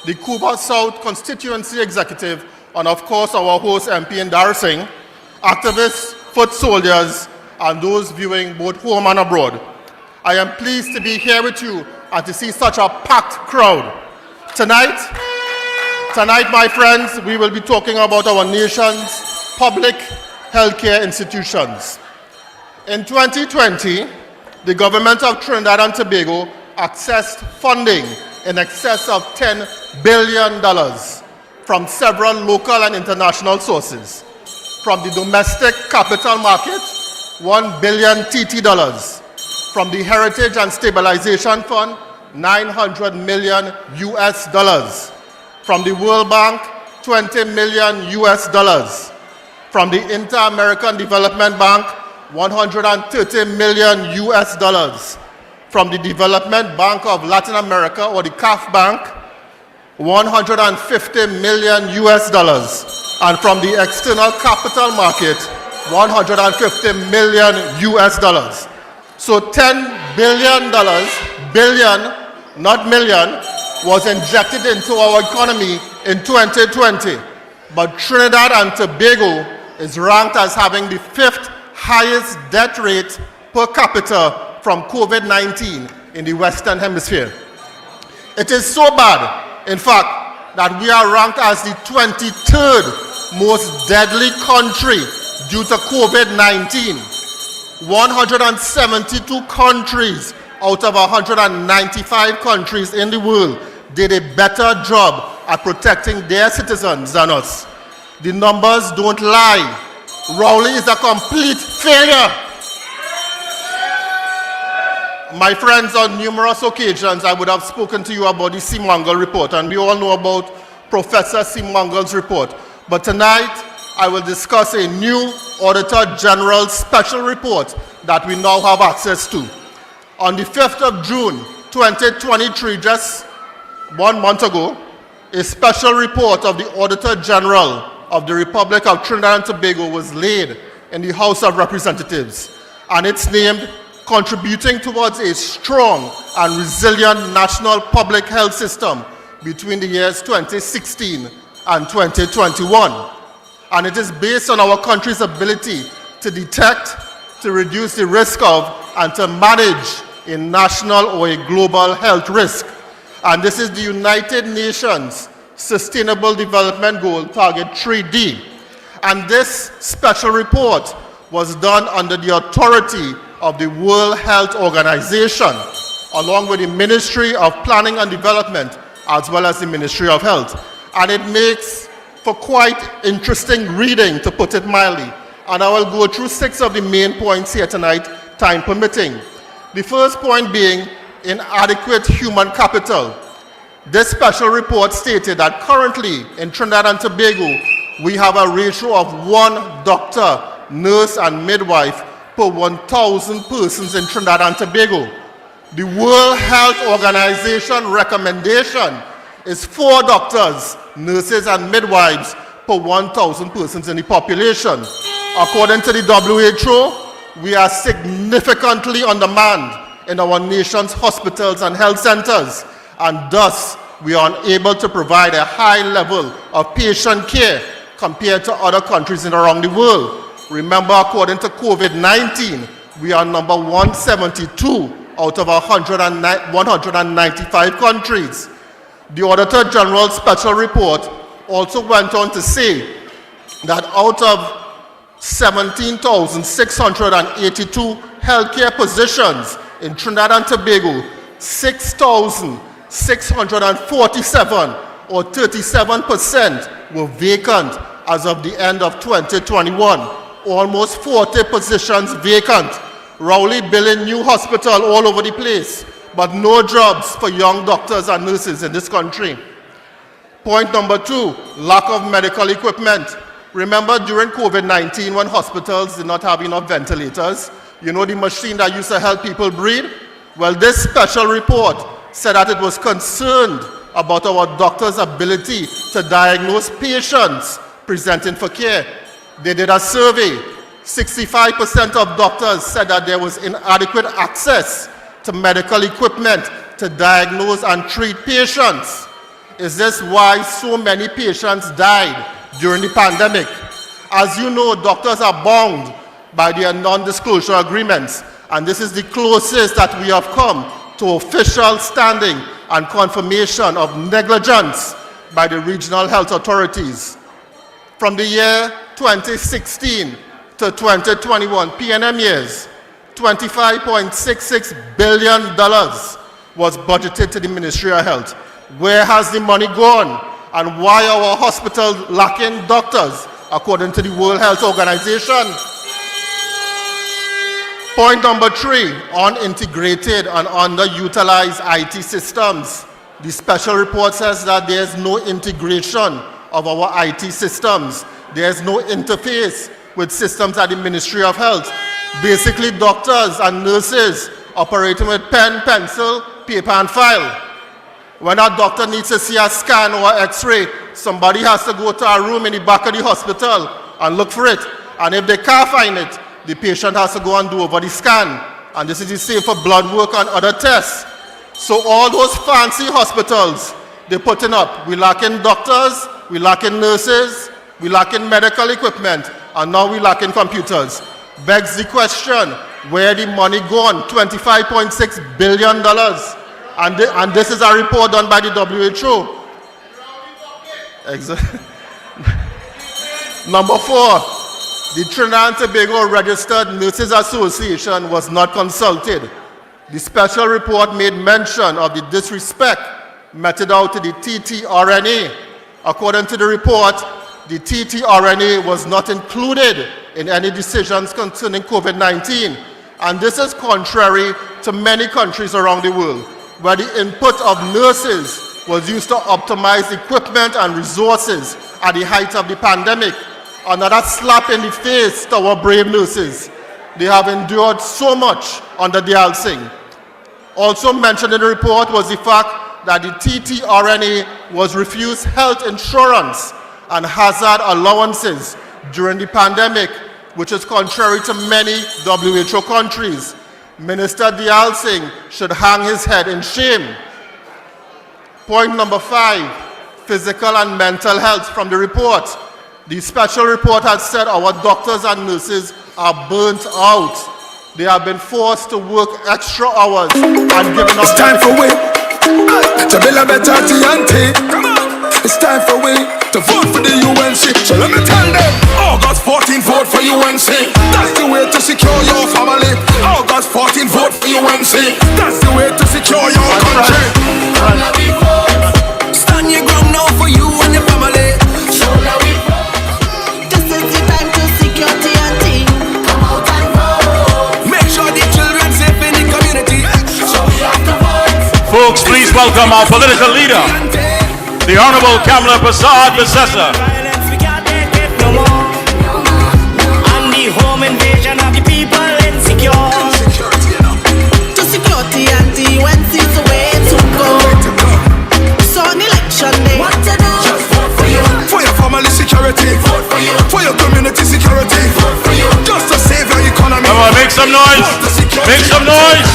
the Couva South Constituency Executive, and of course our host MP Indarsingh, activists, foot soldiers, and those viewing both home and abroad. I am pleased to be here with you and to see such a packed crowd. Tonight, my friends, we will be talking about our nation's public healthcare institutions. In 2020, the government of Trinidad and Tobago accessed funding in excess of $10 billion from several local and international sources. From the domestic capital market, $1 billion TT dollars. From the Heritage and Stabilization Fund, $900 million US dollars. From the World Bank, $20 million US dollars. From the Inter-American Development Bank, $130 million US dollars. From the Development Bank of Latin America, or the CAF Bank, $150 million US dollars. And from the external capital market, $150 million US dollars. So $10 billion, billion, not million, was injected into our economy in 2020. But Trinidad and Tobago is ranked as having the 5th highest death rate per capita from COVID-19 in the Western Hemisphere. It is so bad, in fact, that we are ranked as the 23rd most deadly country due to COVID-19. 172 countries out of 195 countries in the world did a better job at protecting their citizens than us. The numbers don't lie. Rowley is a complete failure. My friends, on numerous occasions, I would have spoken to you about the Seemangal report, and we all know about Professor Seemangal's report. But tonight, I will discuss a new Auditor General's special report that we now have access to. On the 5th of June, 2023, just 1 month ago, a special report of the Auditor General of the Republic of Trinidad and Tobago was laid in the House of Representatives, and it's named Contributing Towards a Strong and Resilient National Public Health System between the years 2016 and 2021. And it is based on our country's ability to detect, to reduce the risk of, and to manage a national or a global health risk. And this is the United Nations Sustainable Development Goal, Target 3D. And this special report was done under the authority of the World Health Organization, along with the Ministry of Planning and Development, as well as the Ministry of Health. And it makes for quite interesting reading, to put it mildly. And I will go through 6 of the main points here tonight, time permitting. The first point being inadequate human capital. This special report stated that currently in Trinidad and Tobago, we have a ratio of 1 doctor, nurse, and midwife per 1,000 persons in Trinidad and Tobago. The World Health Organization recommendation is 4 doctors, nurses, and midwives per 1,000 persons in the population. According to the WHO, we are significantly undermanned in our nation's hospitals and health centers, and thus we are unable to provide a high level of patient care compared to other countries around the world. Remember, according to COVID-19, we are number 172 out of 195 countries. The Auditor General's special report also went on to say that out of 17,682 healthcare positions in Trinidad and Tobago, 6,647, or 37%, were vacant as of the end of 2021. Almost 40 positions vacant. Rowley building new hospital all over the place, but no jobs for young doctors and nurses in this country. Point number 2, lack of medical equipment. Remember during COVID-19 when hospitals did not have enough ventilators, you know the machine that used to help people breathe? Well, this special report said that it was concerned about our doctors' ability to diagnose patients presenting for care. They did a survey. 65% of doctors said that there was inadequate access to medical equipment to diagnose and treat patients. Is this why so many patients died during the pandemic? As you know, doctors are bound by their non-disclosure agreements, and this is the closest that we have come to official standing and confirmation of negligence by the regional health authorities. From the year 2016 to 2021, PNM years, $25.66 billion was budgeted to the Ministry of Health. Where has the money gone? And why are our hospitals lacking doctors, according to the World Health Organization? Point number 3, unintegrated and underutilized IT systems. The special report says that there is no integration of our IT systems. There is no interface with systems at the Ministry of Health. Basically, doctors and nurses operating with pen, pencil, paper, and file. When a doctor needs to see a scan or x-ray, somebody has to go to a room in the back of the hospital and look for it. And if they can't find it, the patient has to go and do over the scan. And this is the same for blood work and other tests. So all those fancy hospitals they're putting up, we lack in doctors, we lack in nurses, we lack in medical equipment, and now we lack in computers. Begs the question, where the money gone? $25.6 billion. And this is a report done by the WHO. Number 4, the Trinidad and Tobago Registered Nurses Association was not consulted. The special report made mention of the disrespect meted out to the TTRNA. According to the report, the TTRNA was not included in any decisions concerning COVID-19. And this is contrary to many countries around the world, where the input of nurses was used to optimize equipment and resources at the height of the pandemic. Another slap in the face to our brave nurses. They have endured so much under the Indarsingh. Also mentioned in the report was the fact that the TTRNA was refused health insurance and hazard allowances during the pandemic, which is contrary to many WHO countries. Minister Indarsingh should hang his head in shame. Point number 5, physical and mental health from the report. The special report has said our doctors and nurses are burnt out. They have been forced to work extra hours and given up. It's time for we to build a better TNT. It's time for we to vote for the UNC. So let me tell them, August 14, vote for UNC. That's the way to secure your family. August 14, vote for UNC. That's the way to secure your country. Stand your ground now for you and your family. So let me vote. This is the time to secure TNT. Come out and vote. Make sure the children safe in the community. So we have to vote. Folks, please welcome our political leader, the Honorable Kamla Persad-Bissessar. Violence we can't take it no more. And the home invasion of the people insecure. To security and the UNC is the way to go. So on election day, what to do? Just vote for you. For your family security. Vote for you. For your community security. Vote for you. Just to save your economy. Come on, make some noise. Make some noise.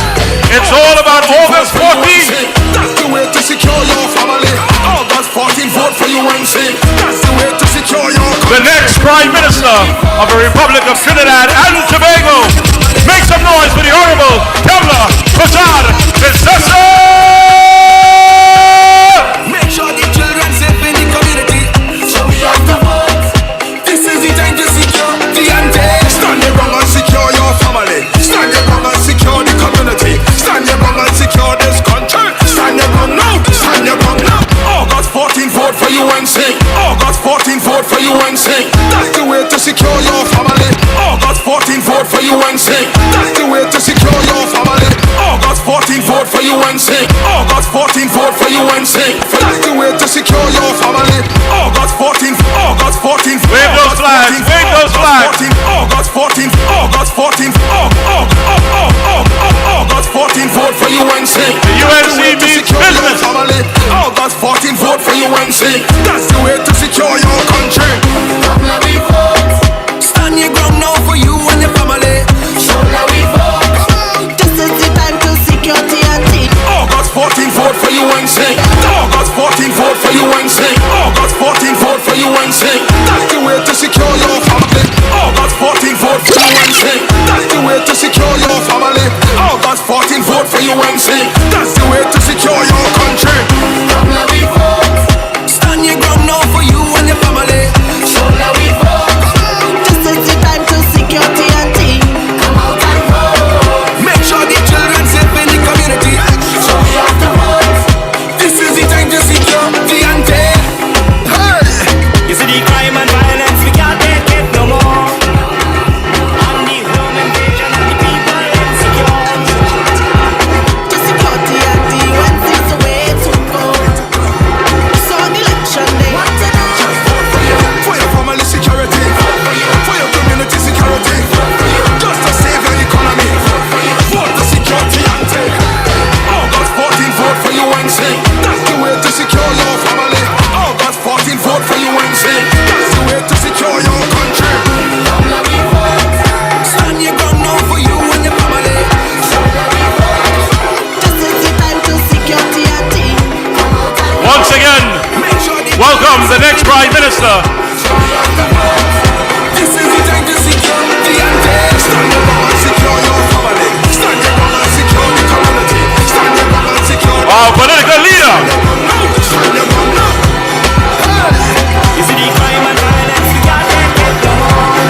It's all about August 14th. That's the way to secure your family. August 14, vote for UNC. That's the way to secure your country. The next Prime Minister of the Republic of Trinidad and Tobago. Make some noise for the Honorable Kamla Persad-Bissessar. Make sure the children safe in the community. So we have to vote. This is the time to secure the ante. Stand your ground and secure your family. Stand your ground and secure the community. Stand your ground and secure this country. Stand your ground now. Stand your ground now. August 14, vote for UNC. August 14, vote for UNC. That's the way to secure your family. August 14, vote for UNC. That's the way to secure your family. August 14, vote for UNC. August 14, vote for UNC. That's the way to secure your family. August 14, August 14. Wave those flags, wave those flags. August 14, August 14, August 14, vote for UNC. The UNC means business. August 14, vote for UNC. That's the way to secure your country. Stand your ground now for you and your family. So now we vote. this is the time to secure TNT. August 14, vote for UNC. August 14, vote for UNC. August 14, vote for UNC. That's the way to secure your family. August 14, vote for UNC. That's the way to secure your family. August 14, vote for UNC. That's the way to secure your country. Stand your ground. Minister. This is the time to secure the ante. Stand your ground and secure your family. Stand your ground and secure the community. Stand your ground and secure Our political leader. Stand your ground now. You see the crime and violence, we can't take it no more.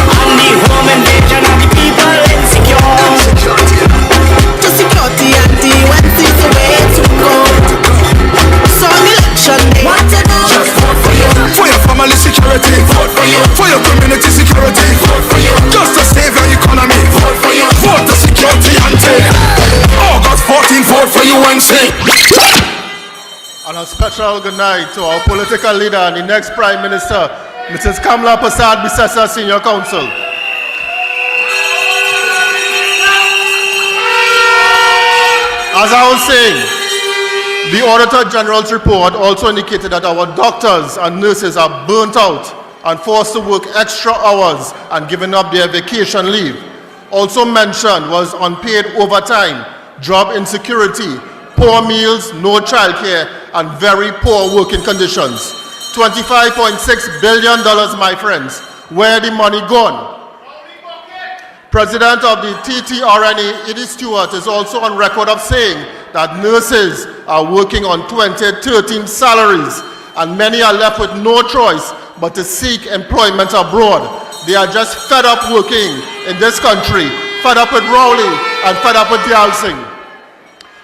And the home invasion of the people. And a special good night to our political leader and the next Prime Minister, Mrs. Kamla Persad-Bissessar, Senior Counsel. As I was saying, the Auditor General's report also indicated that our doctors and nurses are burnt out and forced to work extra hours and giving up their vacation leave. Also mentioned was unpaid overtime, job insecurity, poor meals, no childcare, and very poor working conditions. $25.6 billion, my friends. Where the money gone? President of the TTRNA, Edie Stewart, is also on record of saying that nurses are working on 2013 salaries, and many are left with no choice but to seek employment abroad. They are just fed up working in this country, fed up with Rowley and fed up with Indarsingh.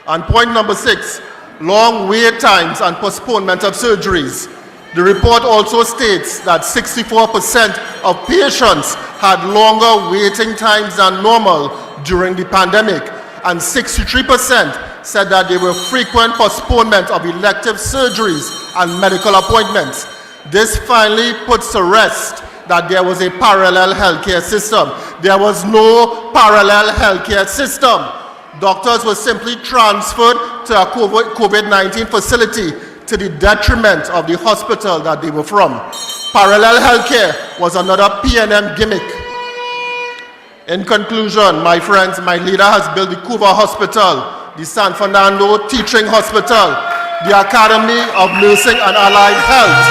And point number 6, long wait times and postponement of surgeries. The report also states that 64% of patients had longer waiting times than normal during the pandemic, and 63% said that there were frequent postponement of elective surgeries and medical appointments. This finally puts to rest that there was a parallel healthcare system. There was no parallel healthcare system. Doctors were simply transferred to a COVID-19 facility to the detriment of the hospital that they were from. Parallel healthcare was another PNM gimmick. In conclusion, my friends, my leader has built the Couva Hospital, the San Fernando Teaching Hospital, the Academy of Nursing and Allied Health.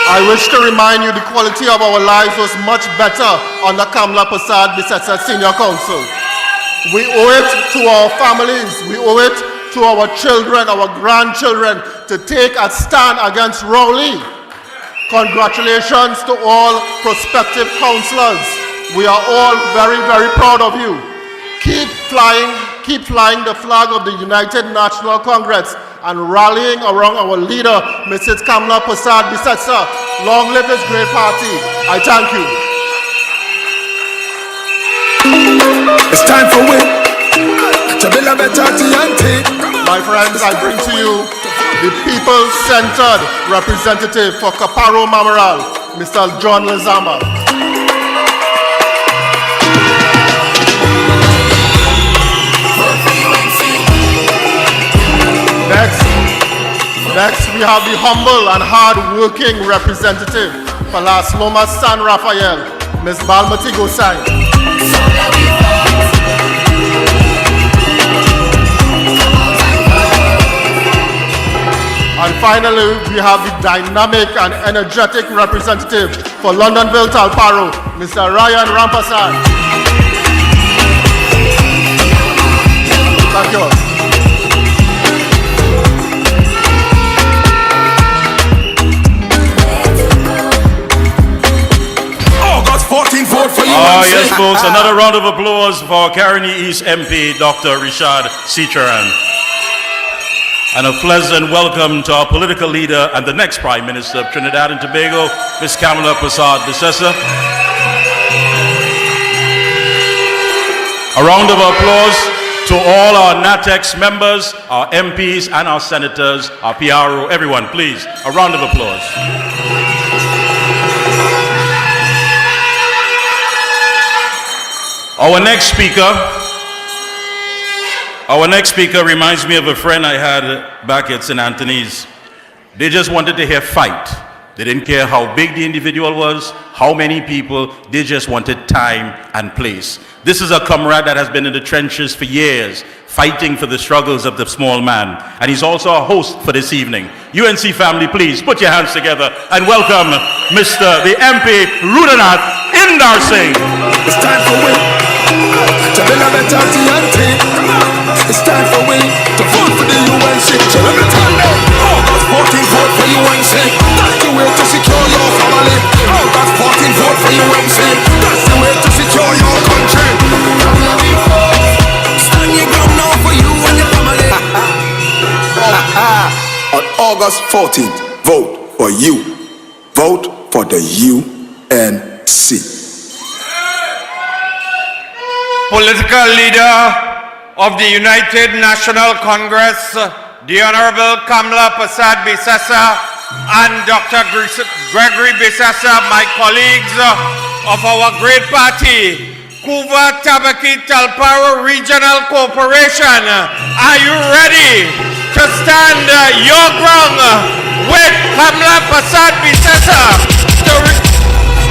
I wish to remind you the quality of our lives was much better under Kamla Persad-Bissessar Senior Council. We owe it to our families, we owe it to our children, our grandchildren, to take a stand against Rowley. Congratulations to all prospective councillors. We are all very, very proud of you. Keep flying the flag of the United National Congress and rallying around our leader, Mrs. Kamla Persad-Bissessar. Long live this great party. I thank you. It's time for we to build a better TNT. My friends, I bring to you the people-centered representative for Caparo Mamoral, Mr. John Lazama. Next, we have the humble and hard-working representative for Las Lomas San Rafael, Ms. Balmati Gosai. And finally, we have the dynamic and energetic representative for Londonville Talparo, Mr. Ryan Rampasad. Thank you. August 14th, vote for you. Oh, yes, folks. Another round of applause for Caroni East MP, Dr. Rishad Seecheran. And a pleasant welcome to our political leader and the next Prime Minister of Trinidad and Tobago, Ms. Kamla Persad-Bissessar. A round of applause to all our NATEX members, our MPs and our senators, our PRO, everyone, please. A round of applause. Our next speaker reminds me of a friend I had back at St. Anthony's. They just wanted to hear fight. They didn't care how big the individual was, how many people, they just wanted time and place. This is a comrade that has been in the trenches for years, fighting for the struggles of the small man. And he's also a host for this evening. UNC family, please put your hands together and welcome the MP Rudy Indarsingh. It's time for we to build a better TNT. It's time for we to vote for the UNC. So let me tell them, August 14th, vote for UNC. That's the way to secure your family. August 14th, vote for UNC. That's the way to secure your country. Stand your ground now for you and your family. On August 14th, vote for you. Vote for the UNC. Political leader of the United National Congress, the Honorable Kamla Persad-Bissessar and Dr. Gregory Bissessar, my colleagues of our great party, Couva Talparo Regional Corporation, are you ready to stand your ground with Kamla Persad-Bissessar to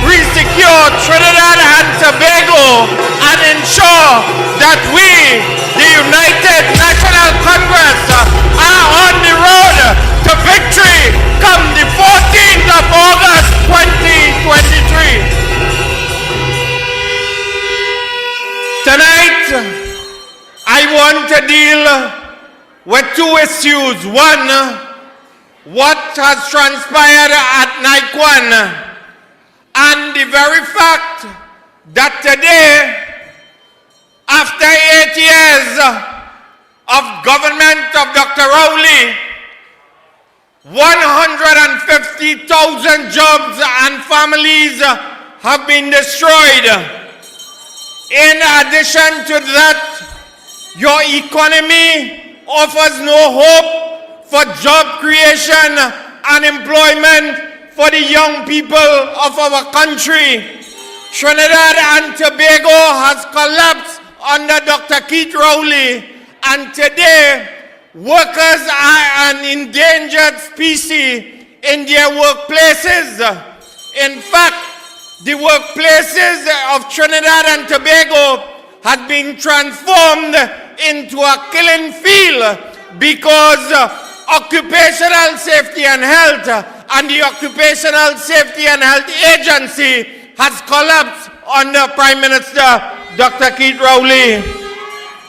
re-secure Trinidad and Tobago and ensure that we, the United National Congress, are on the road to victory come the 14th of August 2023. Tonight, I want to deal with two issues. One, what has transpired at NICON, and the very fact that today, after 8 years of government of Dr. Rowley, 150,000 jobs and families have been destroyed. In addition to that, your economy offers no hope for job creation and employment for the young people of our country. Trinidad and Tobago has collapsed under Dr. Keith Rowley, and today workers are an endangered species in their workplaces. In fact, the workplaces of Trinidad and Tobago have been transformed into a killing field because Occupational Safety and Health and the Occupational Safety and Health Agency has collapsed under Prime Minister Dr. Keith Rowley.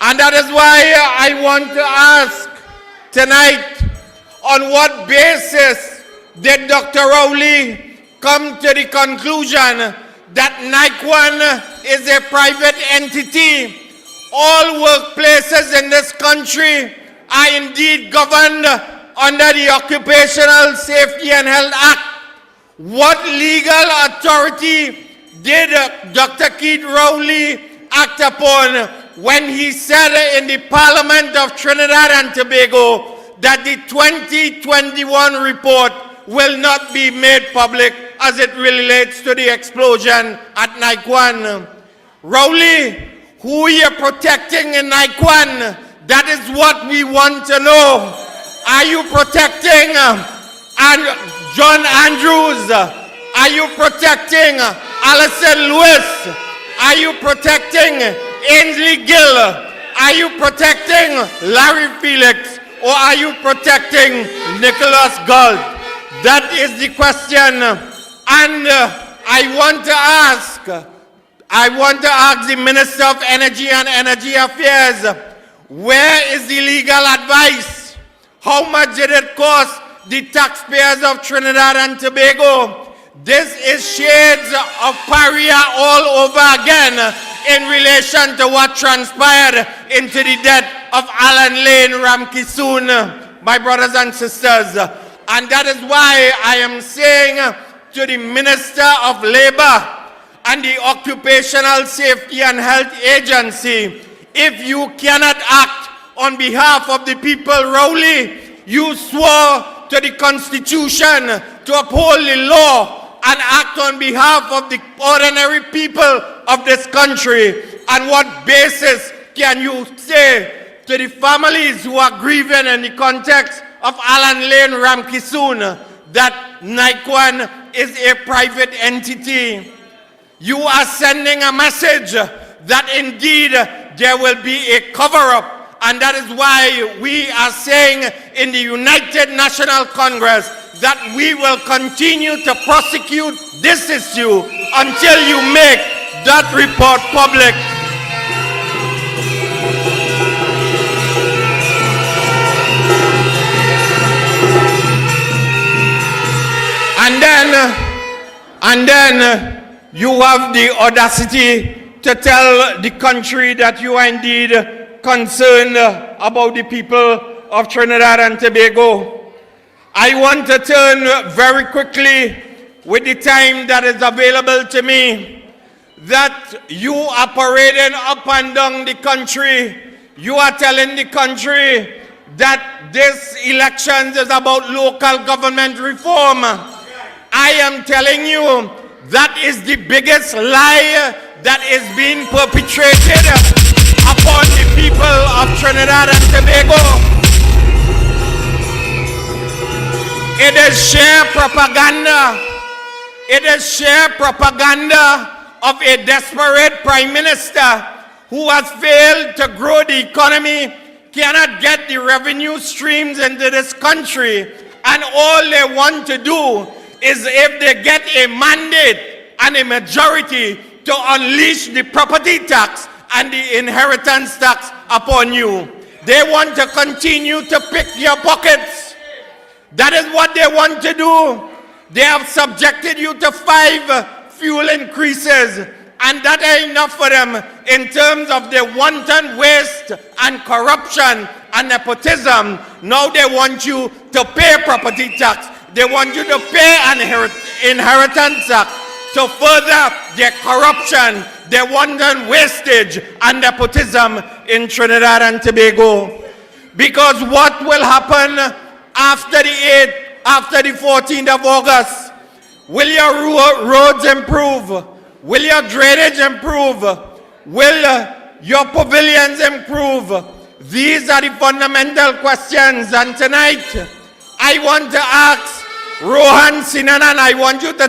And that is why I want to ask tonight, on what basis did Dr. Rowley come to the conclusion that NICON is a private entity? All workplaces in this country are indeed governed under the Occupational Safety and Health Act. What legal authority did Dr. Keith Rowley act upon when he said in the Parliament of Trinidad and Tobago that the 2021 report will not be made public as it relates to the explosion at NICON? Rowley, who you're protecting in NICON? That is what we want to know. Are you protecting John Andrews? Are you protecting Alison Lewis? Are you protecting Ainsley Gill? Are you protecting Larry Felix? Or are you protecting Nicholas Gold? That is the question. And I want to ask the Minister of Energy and Energy Affairs, where is the legal advice? How much did it cost the taxpayers of Trinidad and Tobago? This is shades of paria all over again in relation to what transpired into the death of Alan Lane Ramkisoon, my brothers and sisters. And that is why I am saying to the Minister of Labor and the Occupational Safety and Health Agency, if you cannot act on behalf of the people, Rowley, you swore to the Constitution to uphold the law and act on behalf of the ordinary people of this country. On what basis can you say to the families who are grieving in the context of Alan Lane Ramkisoon that NICON is a private entity? You are sending a message that indeed there will be a cover-up. And that is why we are saying in the United National Congress that we will continue to prosecute this issue until you make that report public. And then you have the audacity to tell the country that you are indeed concerned about the people of Trinidad and Tobago. I want to turn very quickly, with the time that is available to me, that you are parading up and down the country. You are telling the country that this election is about local government reform. I am telling you that is the biggest lie that is being perpetrated upon the people of Trinidad and Tobago. It is sheer propaganda. It is sheer propaganda of a desperate prime minister who has failed to grow the economy, cannot get the revenue streams into this country, and all they want to do is, if they get a mandate and a majority, to unleash the property tax and the inheritance tax upon you. They want to continue to pick your pockets. That is what they want to do. They have subjected you to 5 fuel increases, and that ain't enough for them in terms of their wanton waste and corruption and nepotism. Now they want you to pay property tax. They want you to pay an inheritance tax to further their corruption, their wanton wastage and nepotism in Trinidad and Tobago. Because what will happen after the 8th, after the 14th of August? Will your roads improve? Will your drainage improve? Will your pavilions improve? These are the fundamental questions, and tonight I want to ask Rohan Sinanan, I want you to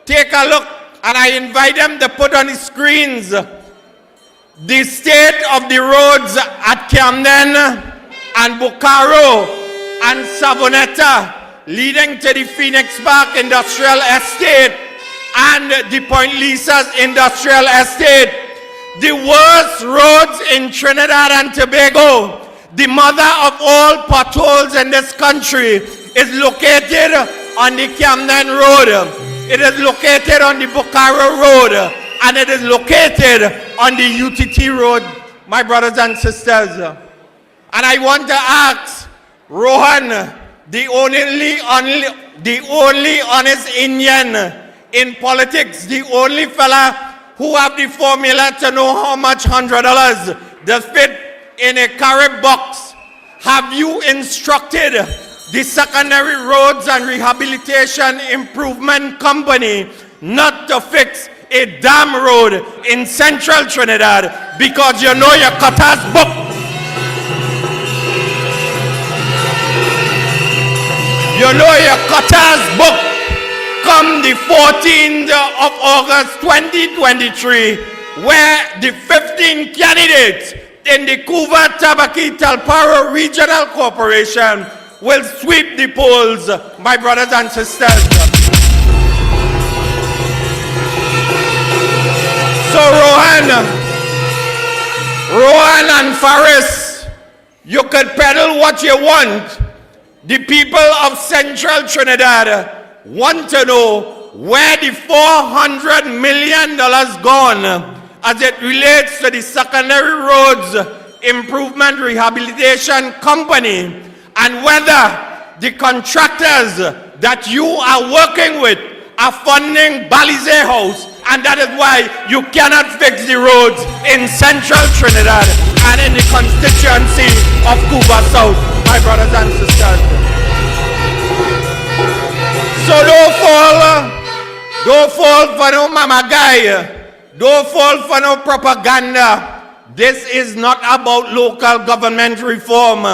take a look, and I invite them to put on the screens the state of the roads at Camden and Bokaro and Savonetta leading to the Phoenix Park Industrial Estate and the Point Lisa's Industrial Estate. The worst roads in Trinidad and Tobago, the mother of all potholes in this country, is located on the Camden Road. It is located on the Bokaro Road, and it is located on the UTT Road, my brothers and sisters. And I want to ask Rohan, the only honest Indian in politics, the only fella who have the formula to know how much $100 does fit in a carrot box. Have you instructed the Secondary Roads and Rehabilitation Improvement Company not to fix a damn road in central Trinidad because you know your cutter's book? You know your cutter's book. Come the 14th of August 2023, where the 15 candidates in the Couva Tabaki Talparo Regional Corporation will sweep the polls, my brothers and sisters. So Rohan and Faris, you could peddle what you want. The people of Central Trinidad want to know where the $400 million gone as it relates to the Secondary Roads Improvement Rehabilitation Company, and whether the contractors that you are working with are funding Balize House, and that is why you cannot fix the roads in Central Trinidad and in the constituency of Couva South, my brothers and sisters. So don't fall for no mama guy. Don't fall for no propaganda. This is not about local government reform.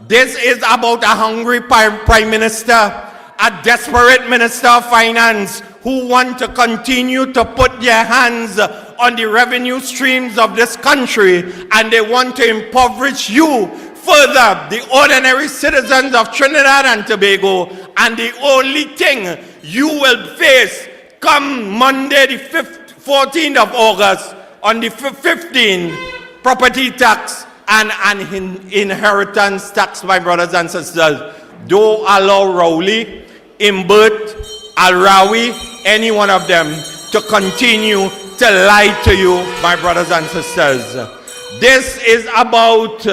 This is about a hungry prime minister, a desperate minister of finance who want to continue to put their hands on the revenue streams of this country, and they want to impoverish you further, the ordinary citizens of Trinidad and Tobago. And the only thing you will face come Monday the 14th of August on the 15th, property tax and inheritance tax, my brothers and sisters. Don't allow Rowley, Imbert, Ravi, any one of them to continue to lie to you, my brothers and sisters. This is about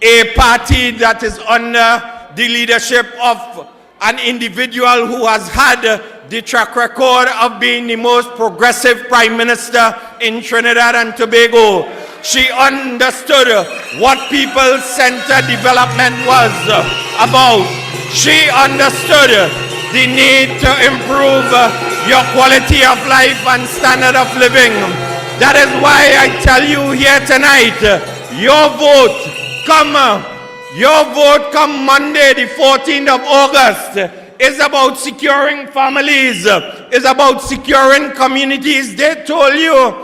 a party that is under the leadership of an individual who has had the track record of being the most progressive prime minister in Trinidad and Tobago. She understood what people-centered development was about. She understood the need to improve your quality of life and standard of living. That is why I tell you here tonight, your vote come Monday the 14th of August is about securing families, is about securing communities. They told you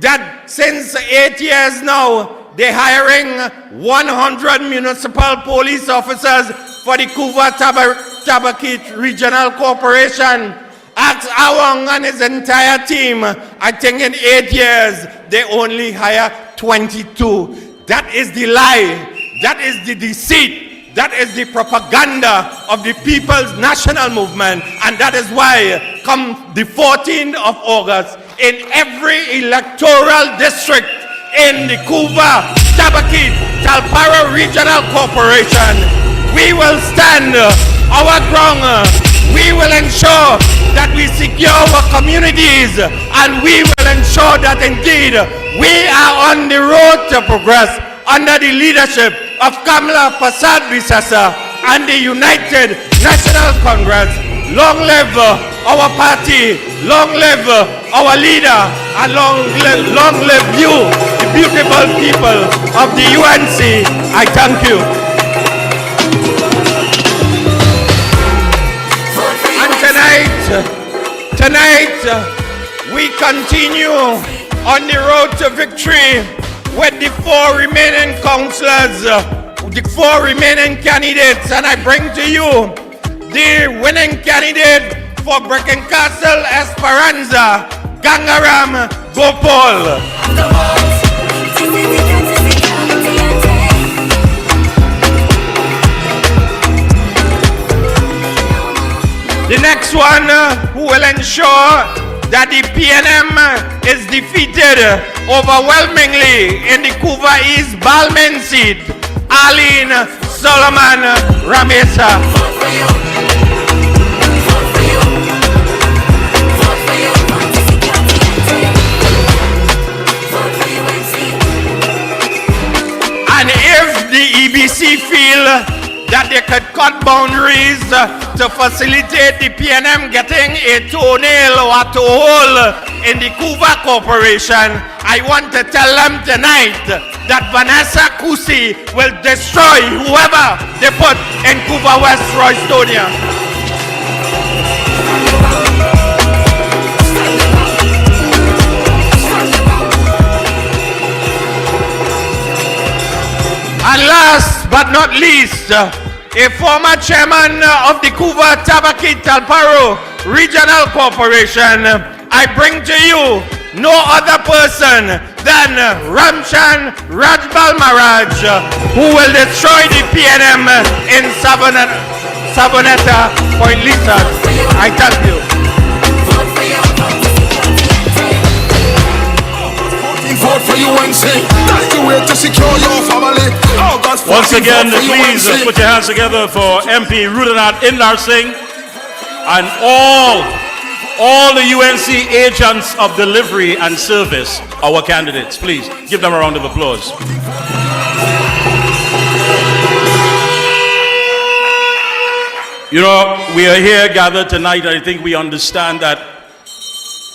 that since 8 years now, they're hiring 100 municipal police officers for the Couva Tabaki Regional Corporation. Ask Awang and his entire team. I think in 8 years, they only hire 22. That is the lie. That is the deceit. That is the propaganda of the People's National Movement. And that is why come the 14th of August, in every electoral district in the Couva Tabaki Talparo Regional Corporation, we will stand our ground. We will ensure that we secure our communities, and we will ensure that indeed we are on the road to progress under the leadership of Kamla Persad-Bissessar and the United National Congress long live our party, long live our leader, and long live you, the beautiful people of the UNC. I thank you. And tonight, we continue on the road to victory with the 4 remaining councillors, the 4 remaining candidates, and I bring to you the winning candidate for Breaking Castle Esperanza, Gangaram Gopal. The next one who will ensure that the PNM is defeated overwhelmingly in the Couva East Balmain seat, Aline Solomon Ramesa. And if the EBC feel that they could cut boundaries to facilitate the PNM getting a toenail or a toehold in the Couva Corporation, I want to tell them tonight that Vanessa Kusi will destroy whoever they put in Couva West Roystonia. And last but not least, a former chairman of the Couva Tabaki Talparo Regional Corporation, I bring to you no other person than Ramchan Rajbal Maharaj, who will destroy the PNM in Sabonetta Point Lisa. I thank you. Vote for UNC. That's the way to secure your family. Once again, please put your hands together for MP Indarsingh and all the UNC agents of delivery and service, our candidates. Please give them a round of applause. You know, we are here gathered tonight. I think we understand that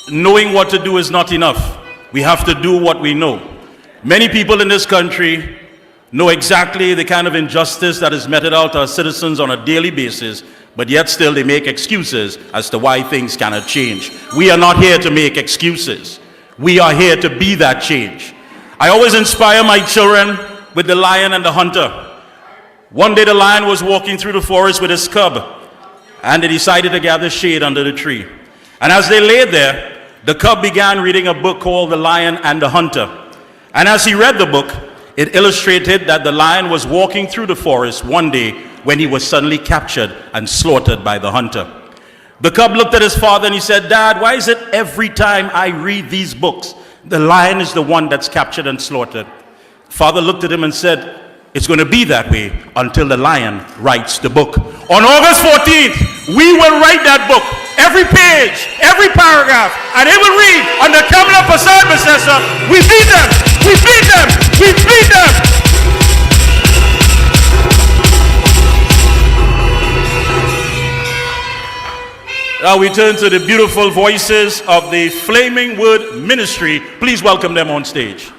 knowing what to do is not enough. We have to do what we know. Many people in this country know exactly the kind of injustice that is meted out to our citizens on a daily basis, but yet still they make excuses as to why things cannot change. We are not here to make excuses. We are here to be that change. I always inspire my children with the lion and the hunter. One day the lion was walking through the forest with his cub, and they decided to gather shade under the tree. And as they lay there, the cub began reading a book called The Lion and the Hunter. And as he read the book, it illustrated that the lion was walking through the forest one day when he was suddenly captured and slaughtered by the hunter. The cub looked at his father and he said, "Dad, why is it every time I read these books, the lion is the one that's captured and slaughtered?" Father looked at him and said, "It's going to be that way until the lion writes the book." On August 14th, we will write that book. Every page, every paragraph, and it will read, under Kamla Persad-Bissessar, we beat them, we beat them, we beat them. Now we turn to the beautiful voices of the Flaming Word Ministry. Please welcome them on stage.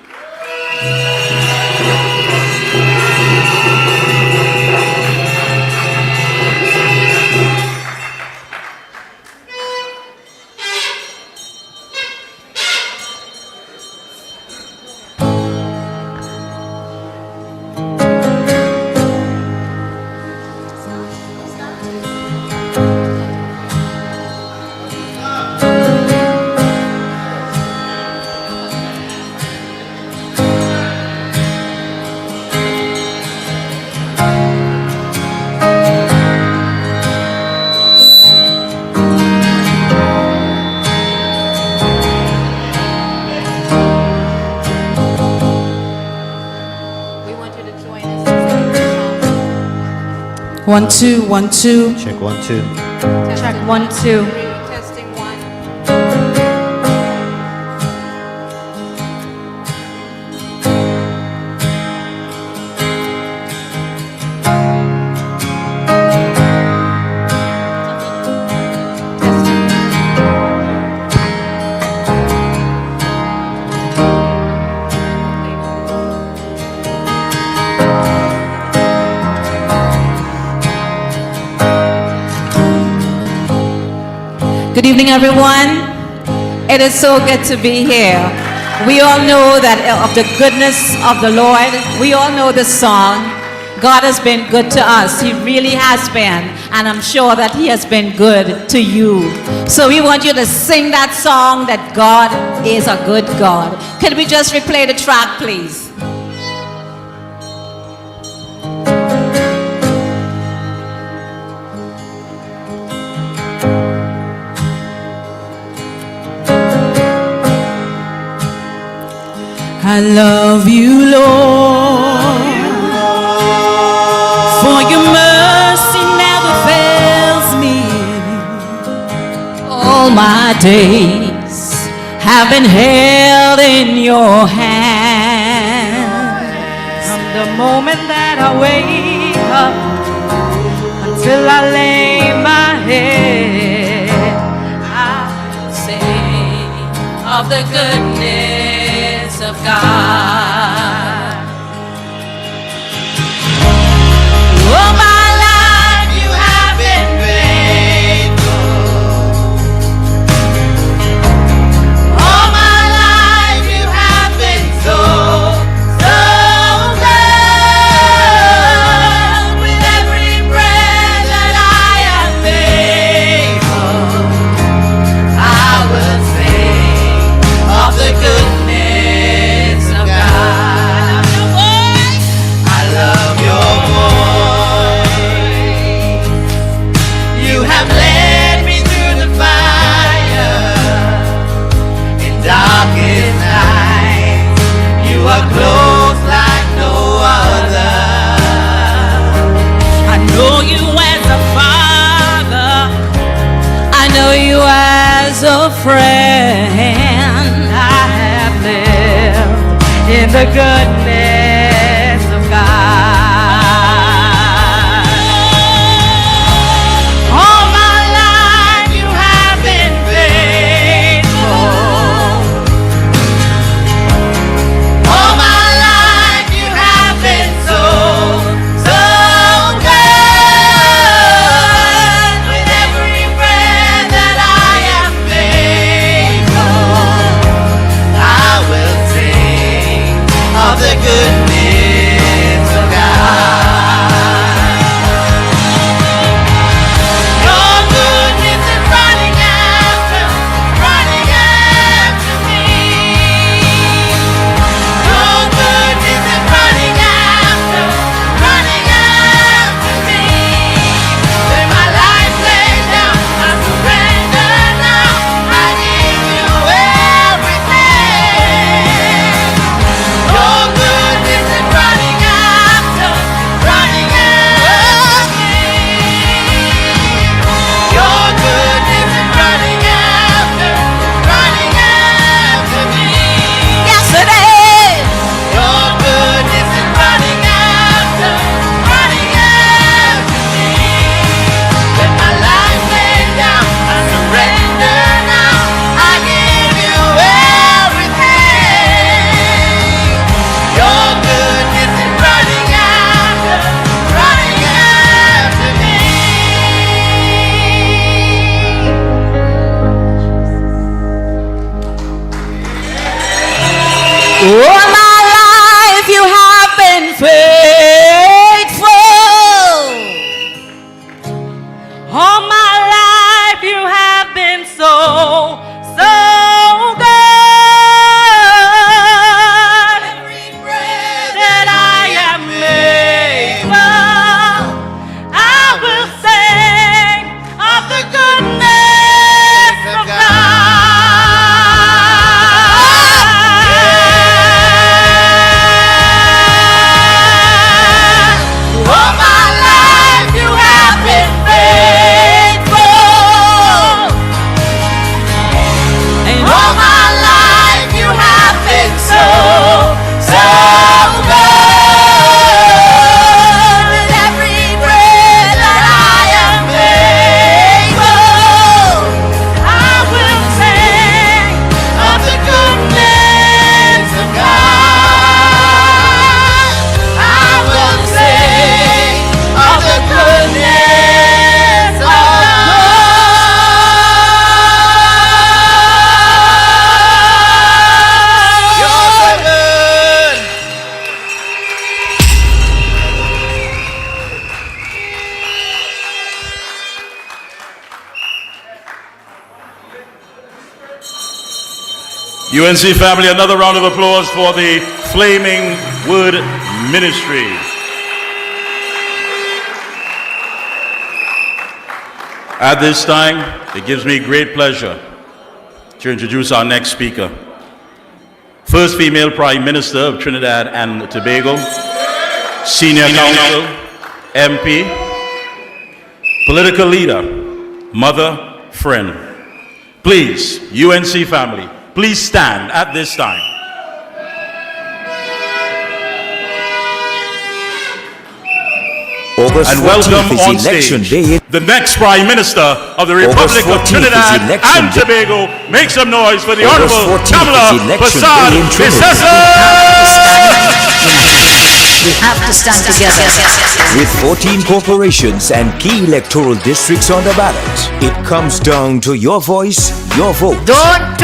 One, two, 1, 2. Check 1, 2. Check 1, 2. Testing 1. Good evening, everyone. It is so good to be here. We all know that of the goodness of the Lord. We all know the song. God has been good to us. He really has been. And I'm sure that He has been good to you. So we want you to sing that song that God is a good God. Can we just replay the track, please? I love you, Lord, for your mercy never fails me. All my days have been held in your hand. From the moment that I wake up until I lay my head, I sing of the goodness of God. all my life you have been faithful. All my life you have been so, so good. With every breath that I am able, I will sing of the goodness of God. I love your voice. You have led me through the fire in darkest nights. You are close like no other. I know you as a father. I know you as a friend. I have lived in the goodness of God. All my life you have been faithful. All my life you have been so, so good. With every breath that I am able, I will sing of the UNC family, another round of applause for the Flaming Word Ministry. At this time, it gives me great pleasure to introduce our next speaker. First female Prime Minister of Trinidad and Tobago, Senior Counsel, MP, political leader, mother, friend. Please, UNC family, please stand at this time. August And welcome 14th on is election stage day. the next Prime Minister of the Republic of 14th is Trinidad election and day. Tobago. Make some noise for the August Honorable 14th is Kamla election day in Trinidad. Persad-Bissessar. We have to stand together. With 14 corporations and key electoral districts on the ballot, it comes down to your voice, your vote. Don't.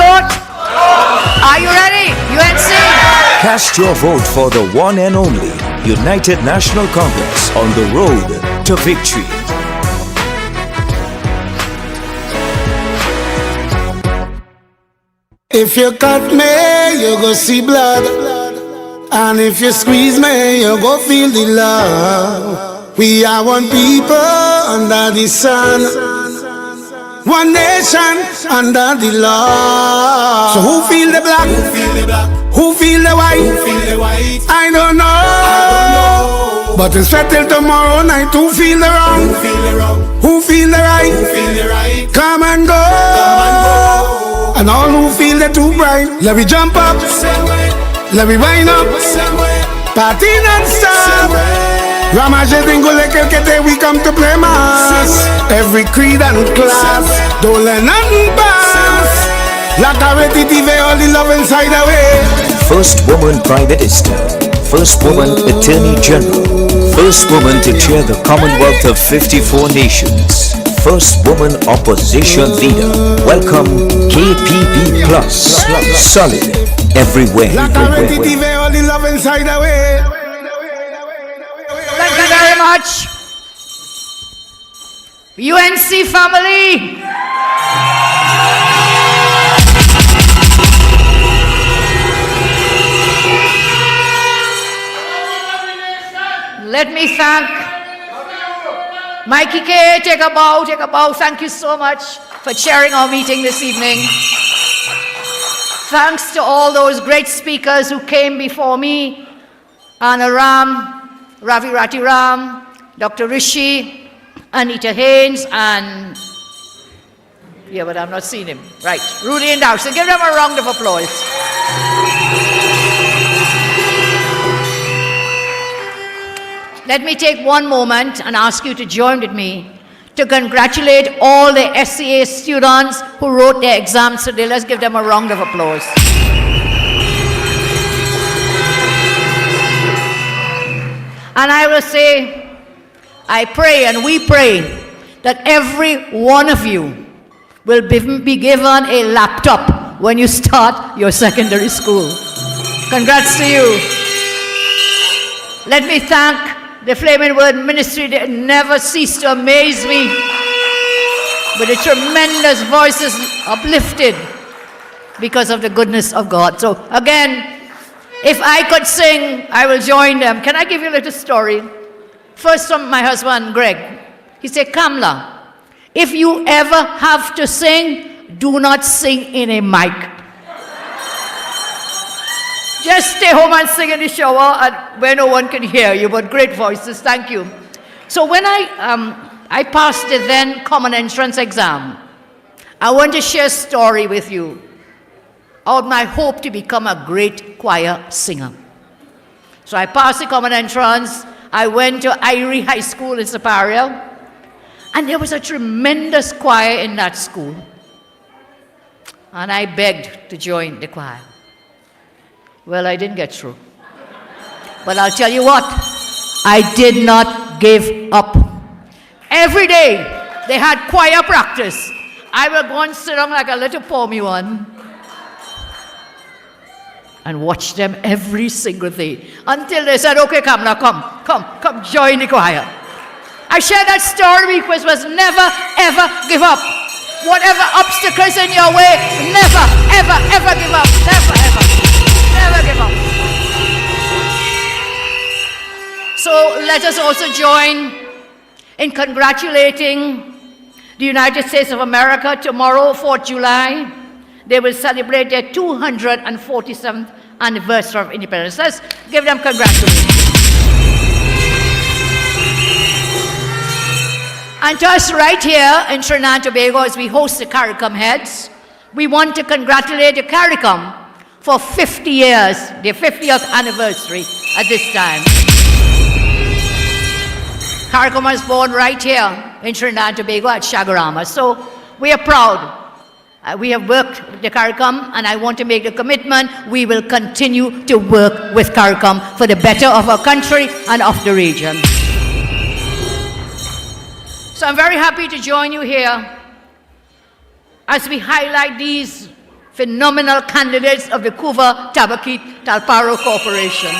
Are you ready? UNC. Cast your vote for the one and only United National Congress on the road to victory. If you cut me, you go see blood. And if you squeeze me, you go feel the love. We are one people under the sun, one nation under the law. So who feel the black? Who feel the white? I don't know. But it's settled tomorrow night. Who feel the wrong? Who feel the right? Come and go. And all who feel the too bright, let me jump up, let me wind up, party non-stop. Ramaje dingo lekete, we come to play mass. Every creed and class, don't let nothing pass. Like a repetitive, all the love inside away. First woman Prime Minister, first woman Attorney General, first woman to chair the Commonwealth of 54 nations, first woman opposition leader. Welcome KPP Plus, solid everywhere. Like a repetitive, all the love inside away. Thank you very much. UNC family. Let me thank Mikey K. Take a bow. Thank you so much for chairing our meeting this evening. Thanks to all those great speakers who came before me. Arnold Ram, Ravi Ratiram, Dr. Rishi, Anita Haynes, and yeah, but I'm not seeing him. Right, Rudy and Indarsingh. Give them a round of applause. Let me take one moment and ask you to join with me to congratulate all the SCA students who wrote their exams today. Let's give them a round of applause. And I will say, I pray and we pray that every one of you will be given a laptop when you start your secondary school. Congrats to you. Let me thank the Flaming Word Ministry. They never cease to amaze me with the tremendous voices uplifted because of the goodness of God. So again, if I could sing, I will join them. Can I give you a little story? First from my husband, Greg. He said, Kamla, if you ever have to sing, do not sing in a mic. Just stay home and sing in the shower and where no one can hear you, but great voices, thank you. So when I passed the then common entrance exam, I want to share a story with you of my hope to become a great choir singer. So I passed the common entrance, I went to Irie High School in Superior, and there was a tremendous choir in that school. And I begged to join the choir. Well, I didn't get through. But I'll tell you what, I did not give up. Every day, they had choir practice. I will go and sit down like a little pommy one and watch them every single day until they said, okay, Kamla, come, join the choir. I share that story because it was never, ever give up. whatever obstacles in your way, never, ever, ever give up. Never, ever. Never give up. So let us also join in congratulating the United States of America. Tomorrow, 4th July, they will celebrate their 247th anniversary of independence. Let's give them congratulations. And to us right here in Trinidad and Tobago, as we host the CARICOM heads, we want to congratulate the CARICOM for 50 years, their 50th anniversary at this time. CARICOM was born right here in Trinidad and Tobago at Shagarama. So we are proud. We have worked with the CARICOM, and I want to make the commitment we will continue to work with CARICOM for the better of our country and of the region. So I'm very happy to join you here as we highlight these phenomenal candidates of the Couva Tabakit Talparo Corporation.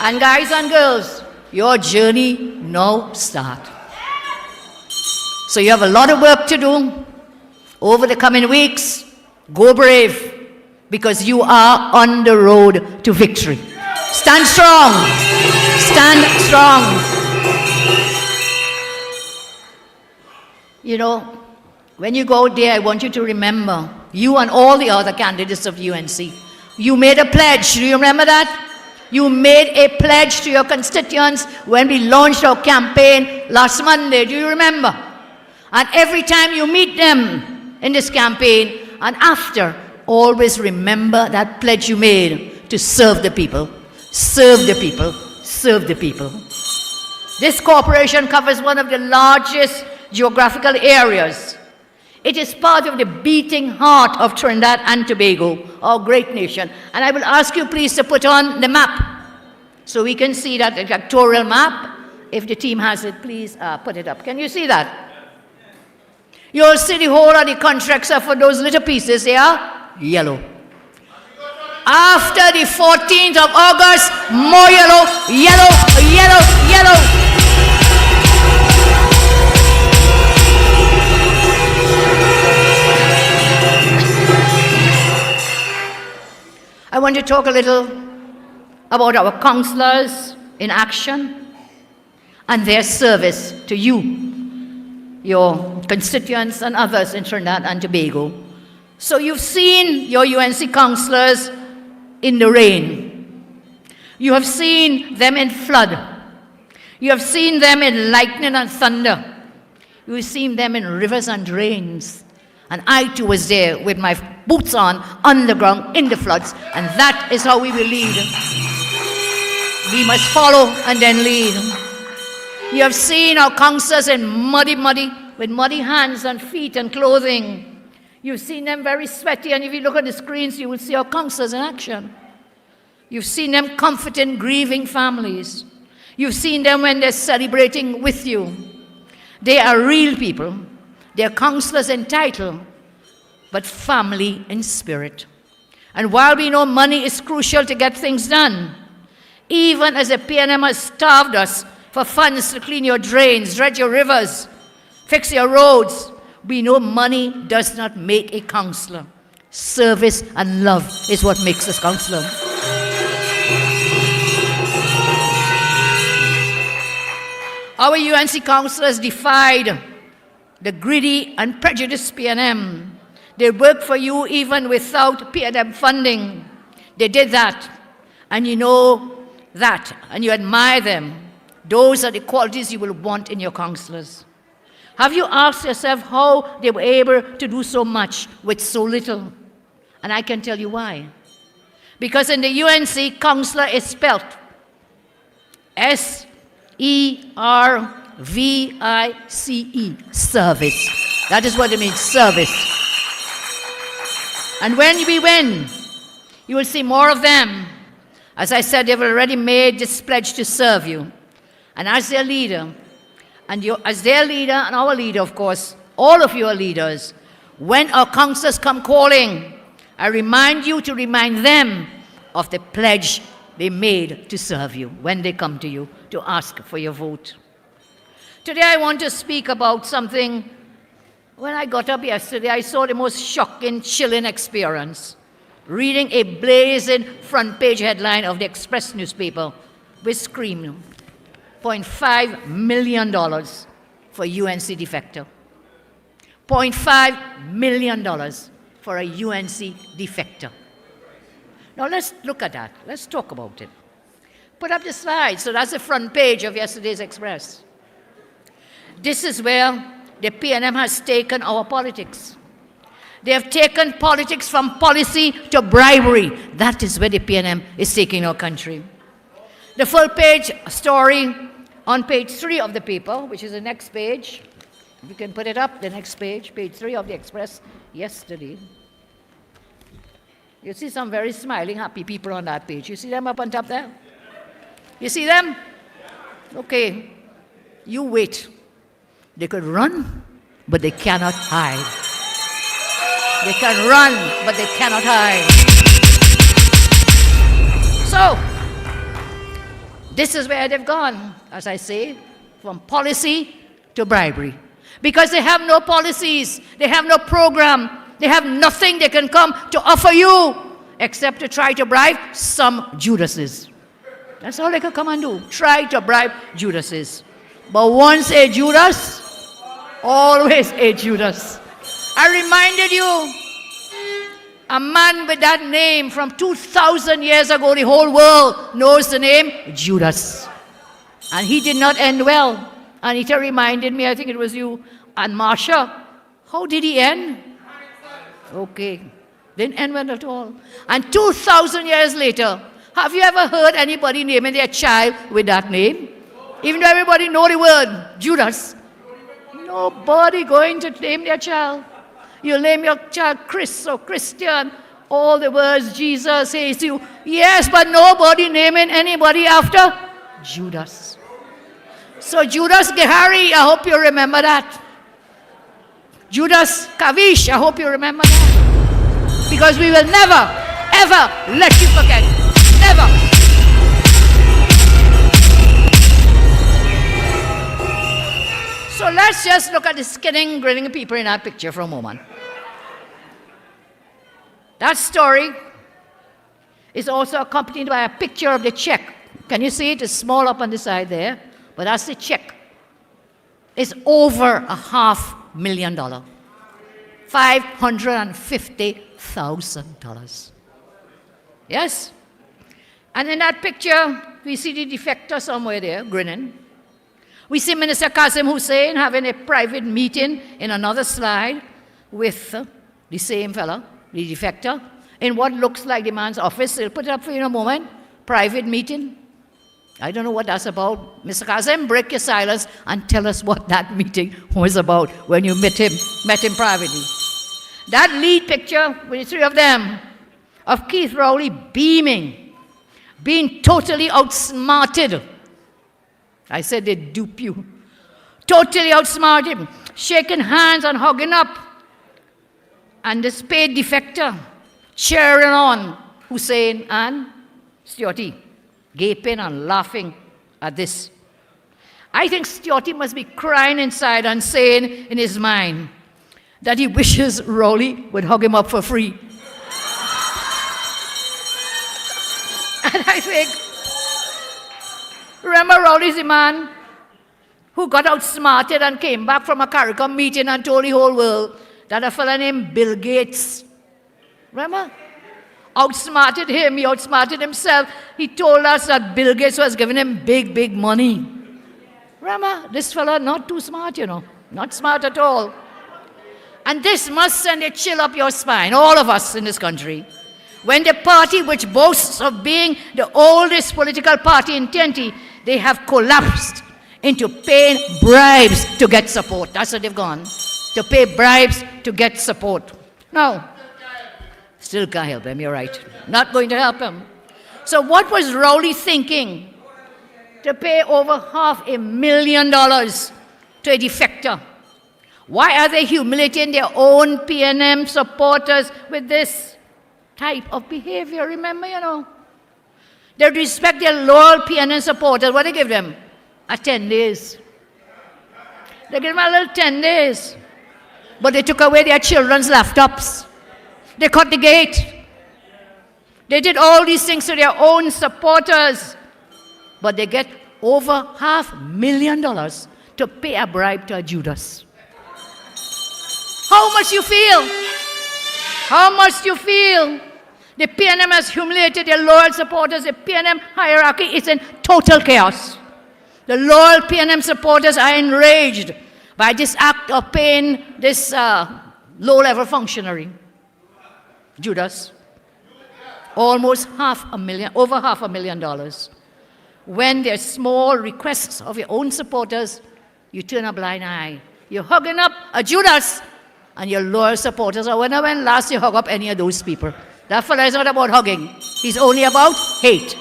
And guys and girls, your journey now starts. So you have a lot of work to do over the coming weeks. Go brave, because you are on the road to victory. Stand strong. Stand strong. You know, when you go there, I want you to remember, you and all the other candidates of UNC, you made a pledge. Do you remember that? You made a pledge to your constituents when we launched our campaign last Monday. Do you remember? And every time you meet them in this campaign and after, always remember that pledge you made to serve the people. Serve the people. Serve the people. This corporation covers one of the largest geographical areas. It is part of the beating heart of Trinidad and Tobago, our great nation. And I will ask you please to put on the map so we can see that pictorial map. If the team has it, please put it up. Can you see that? You'll see the whole of the country except for those little pieces. They are yellow. After the 14th of August, more yellow, yellow, yellow, yellow. I want to talk a little about our councillors in action and their service to you, your constituents and others in Trinidad and Tobago. So you've seen your UNC councillors in the rain. You have seen them in flood. You have seen them in lightning and thunder. You have seen them in rivers and drains. And I too was there with my boots on the ground in the floods. And that is how we will lead. We must follow and then lead. You have seen our councillors in with muddy hands and feet and clothing. You've seen them very sweaty, and if you look at the screens, you will see our councillors in action. You've seen them comforting grieving families. You've seen them when they're celebrating with you. They are real people. They're councillors in title, but family in spirit. And while we know money is crucial to get things done, even as the PNM has starved us for funds to clean your drains, dredge your rivers, fix your roads, we know money does not make a councillor. Service and love is what makes us councillor. Our UNC councillors defied the greedy and prejudiced PNM. They worked for you even without PNM funding. They did that, and you know that, and you admire them. Those are the qualities you will want in your councillors. Have you asked yourself how they were able to do so much with so little? And I can tell you why. Because in the UNC, councillor is spelled S-E-R-V-I-C-E, service. That is what it means, service. And when we win, you will see more of them. As I said, they've already made this pledge to serve you. And as their leader, and as their leader and our leader, of course, all of you are leaders, when our councillors come calling, I remind you to remind them of the pledge they made to serve you when they come to you to ask for your vote. Today I want to speak about something. When I got up yesterday, I saw the most shocking, chilling experience. Reading a blazing front page headline of the Express newspaper, which screamed $0.5 million for UNC defector. $0.5 million for a UNC defector. Now let's look at that. Let's talk about it. Put up the slide. So that's the front page of yesterday's Express. This is where the PNM has taken our politics. They have taken politics from policy to bribery. That is where the PNM is taking our country. The full page story on page 3 of the paper, which is the next page. You can put it up, the next page, page 3 of the Express yesterday. You see some very smiling, happy people on that page. You see them up on top there? You see them? Okay. You wait. They could run, but they cannot hide. They can run, but they cannot hide. So, this is where they've gone, as I say, from policy to bribery. Because they have no policies, they have no program, they have nothing they can come to offer you except to try to bribe some Judases. That's all they can come and do, try to bribe Judases. But once a Judas, always a Judas. I reminded you, a man with that name from 2,000 years ago, the whole world knows the name Judas. And he did not end well. Anita reminded me, I think it was you, and Marsha, how did he end? Okay, didn't end well at all. And 2,000 years later, have you ever heard anybody naming their child with that name? Even though everybody know the word Judas, nobody going to name their child. You'll name your child Chris or Christian, all the words Jesus says to you. Yes, but nobody naming anybody after Judas. So Judas Gehari, I hope you remember that. Judas Kavish, I hope you remember that. Because we will never, ever let you forget. Never. So let's just look at the skinning, grinning people in that picture for a moment. That story is also accompanied by a picture of the check. Can you see it? It's small up on the side there, but that's the check. It's over $500,000. $550,000. Yes? And in that picture, we see the defector somewhere there, grinning. We see Minister Kazim Hussain having a private meeting in another slide with the same fella, the defector, in what looks like the man's office. I'll put it up for you in a moment. Private meeting. I don't know what that's about. Mr. Kazim, break your silence and tell us what that meeting was about when you met him privately. That lead picture with the three of them, of Keith Rowley beaming, being totally outsmarted. I said they dupe you. Totally outsmarted, shaking hands and hugging up. And the spade defector cheering on Hussain and Steoty, gaping and laughing at this. I think Steoty must be crying inside and saying in his mind that he wishes Rowley would hug him up for free. And I think, remember Rowley's the man who got outsmarted and came back from a CARICOM meeting and told the whole world that a fellow named Bill Gates, remember? Outsmarted him, he outsmarted himself. He told us that Bill Gates was giving him big, big money. Remember, this fellow not too smart, you know, not smart at all. And this must send a chill up your spine, all of us in this country, when the party which boasts of being the oldest political party in Tenty, they have collapsed into paying bribes to get support. That's what they've gone, to pay bribes to get support. No, still can't help him, you're right. Not going to help him. So what was Rowley thinking to pay over $500,000 to a defector? Why are they humiliating their own PNM supporters with this type of behavior? Remember, you know, They respect their loyal PNM supporters. What they give them? 10 days. They give them a little 10 days. But they took away their children's laptops. They cut the gate. They did all these things to their own supporters. But they get over $500,000 to pay a bribe to a Judas. How much you feel? How much you feel? The PNM has humiliated their loyal supporters. The PNM hierarchy is in total chaos. The loyal PNM supporters are enraged by this act of paying this low-level functionary, Judas, almost over $500,000. When there's small requests of your own supporters, you turn a blind eye. You're hugging up a Judas and your loyal supporters. Or when last you hug up any of those people? That fella is not about hugging. He's only about hate.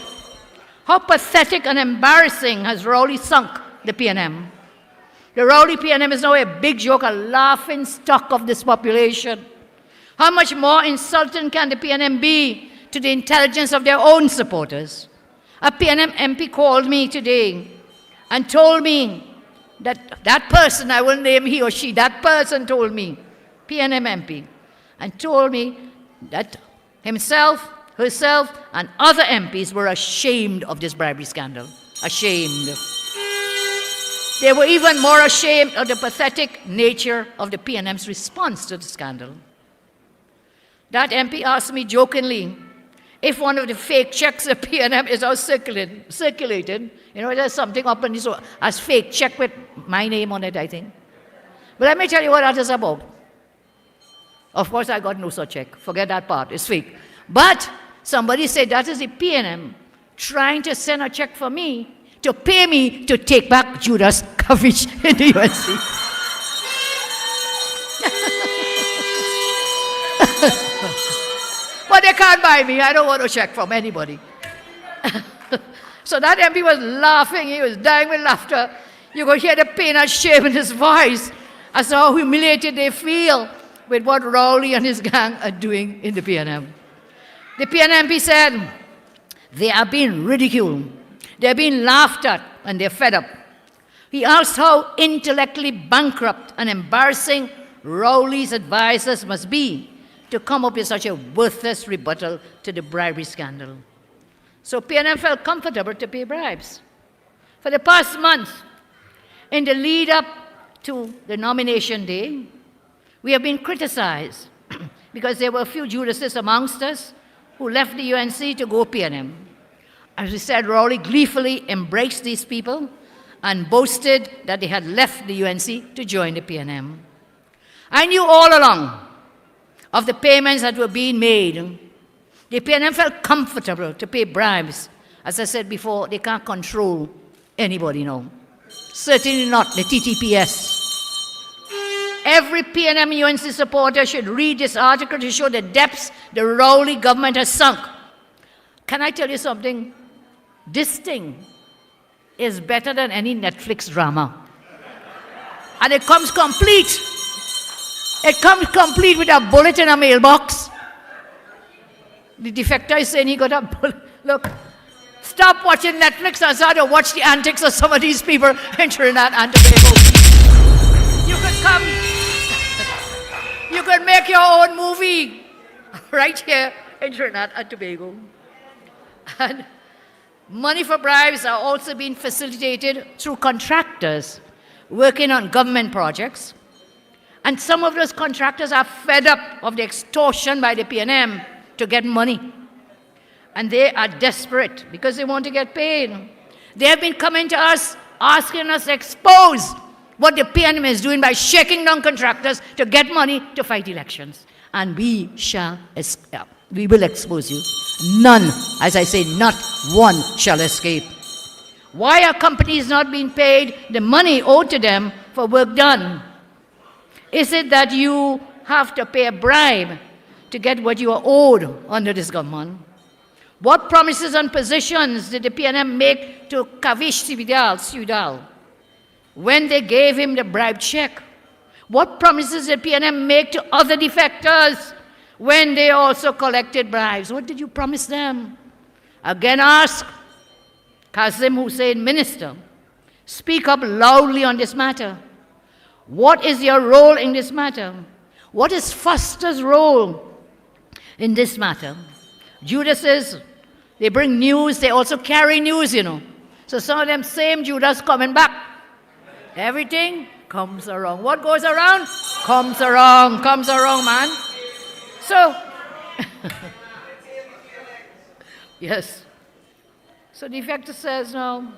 How pathetic and embarrassing has Rowley sunk the PNM? The Rowley PNM is now a big joke, a laughing stock of this population. How much more insulting can the PNM be to the intelligence of their own supporters? A PNM MP called me today and told me that person, I will name he or she, that person told me, PNM MP, and told me that himself, herself, and other MPs were ashamed of this bribery scandal. Ashamed. They were even more ashamed of the pathetic nature of the PNM's response to the scandal. That MP asked me jokingly if one of the fake checks at PNM is out circulated. You know, there's something up in this as fake check with my name on it, I think. But let me tell you what that is about. Of course, I got no such check. Forget that part. It's fake. But somebody said that is the PNM trying to send a check for me to pay me to take back Judas coverage in the UNC. But they can't buy me. I don't want a check from anybody. So that MP was laughing. He was dying with laughter. You could hear the pain and shame in his voice as to how humiliated they feel with what Rowley and his gang are doing in the PNM. The PNMP said they are being ridiculed. They're being laughed at, and they're fed up. He asked how intellectually bankrupt and embarrassing Rowley's advisors must be to come up with such a worthless rebuttal to the bribery scandal. So PNM felt comfortable to pay bribes. For the past month, in the lead up to the nomination day, we have been criticized because there were a few Judases amongst us who left the UNC to go PNM. As we said, Rowley gleefully embraced these people and boasted that they had left the UNC to join the PNM. I knew all along of the payments that were being made. The PNM felt comfortable to pay bribes. As I said before, they can't control anybody now. Certainly not the TTPS. Every PNM UNC supporter should read this article to show the depths the Rowley government has sunk. Can I tell you something? This thing is better than any Netflix drama. And it comes complete. It comes complete with a bullet in a mailbox. The defector is saying he got a bullet. Look, stop watching Netflix and start to watch the antics of some of these people in Trinidad and Tobago. You could come, you could make your own movie right here in Trinidad and Tobago. And money for bribes are also being facilitated through contractors working on government projects. And some of those contractors are fed up of the extortion by the PNM to get money. And they are desperate because they want to get paid. They have been coming to us asking us to expose what the PNM is doing by shaking down contractors to get money to fight elections. And we will expose you. None, as I say, not one shall escape. Why are companies not being paid the money owed to them for work done? Is it that you have to pay a bribe to get what you are owed under this government? What promises and positions did the PNM make to Kavish Sudal when they gave him the bribe check? What promises did PNM make to other defectors when they also collected bribes? What did you promise them? Again ask Kazim Hussein, Minister, speak up loudly on this matter. What is your role in this matter? What is Foster's role in this matter? Judases, they bring news, they also carry news, you know. So some of them same Judas coming back. Everything comes around. What goes around? Comes around, man. So, yes. So the effector says, no,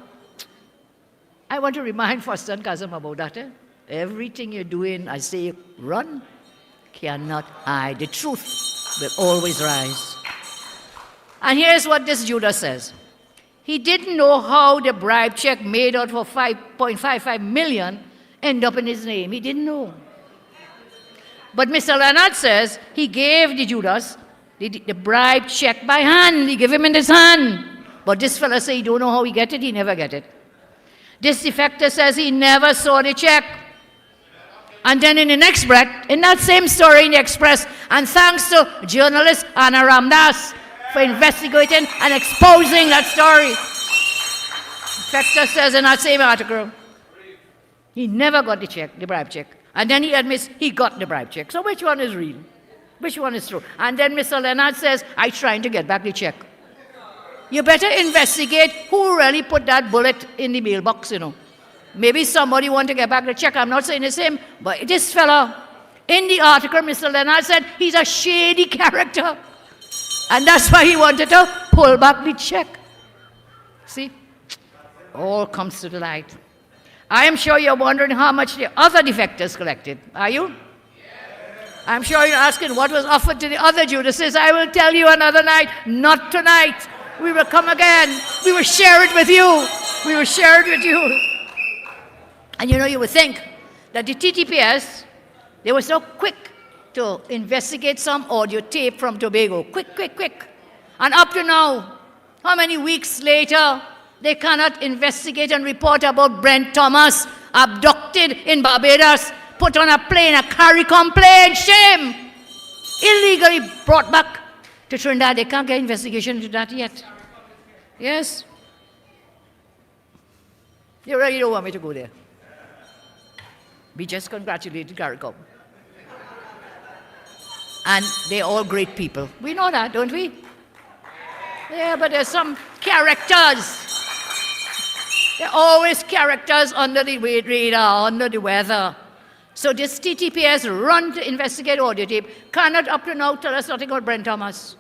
I want to remind Foster and Kazim about that. Everything you're doing, I say, run, cannot hide. The truth will always rise. And here's what this Judas says. He didn't know how the bribe check made out for 5.55 million ended up in his name. He didn't know. But Mr. Leonard says he gave the Judas the bribe check by hand. He gave him in his hand. But this fellow says he don't know how he get it. He never get it. This defector says he never saw the check. And then in the next breath, in that same story in the Express, and thanks to journalist Anna Ramdas for investigating and exposing that story. Defector says in that same article, he never got the check, the bribe check. And then he admits he got the bribe check. So which one is real? Which one is true? And then Mr. Leonard says, I'm trying to get back the check. You better investigate who really put that bullet in the mailbox, you know. Maybe somebody want to get back the check. I'm not saying it's him, but this fellow, in the article, Mr. Leonard said he's a shady character. And that's why he wanted to pull back the check. See? All comes to the light. I am sure you're wondering how much the other defectors collected. Are you? Yes. I'm sure you're asking what was offered to the other Judases. I will tell you another night. Not tonight. We will come again. We will share it with you. We will share it with you. And you know, you would think that the TTPS, they were so quick to investigate some audio tape from Tobago. Quick, quick, quick. And up to now, how many weeks later, they cannot investigate and report about Brent Thomas abducted in Barbados, put on a plane, a CARICOM plane, shame! Illegally brought back to Trinidad. They can't get investigation into that yet. Yes? You really don't want me to go there. We just congratulated CARICOM. And they're all great people. We know that, don't we? Yeah, but there's some characters. There are always characters under the radar, under the weather. So this TTPS run to investigate audio tape cannot up to now tell us nothing about Brent Thomas.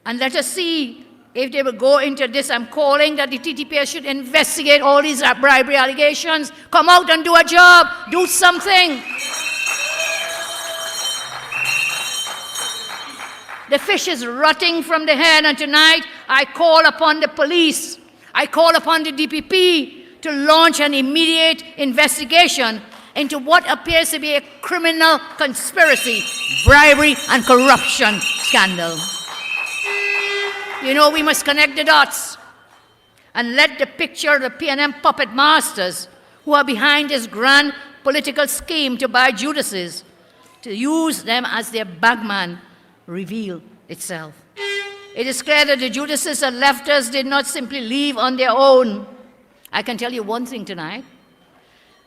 And let us see if they will go into this. I'm calling that the TTPS should investigate all these bribery allegations. Come out and do a job. Do something. The fish is rotting from the head, and tonight I call upon the police, I call upon the DPP to launch an immediate investigation into what appears to be a criminal conspiracy, bribery and corruption scandal. You know, we must connect the dots and let the picture of the PNM puppet masters who are behind this grand political scheme to buy Judases, to use them as their bagman, reveal itself. It is clear that the Judases and lefters did not simply leave on their own. I can tell you one thing tonight.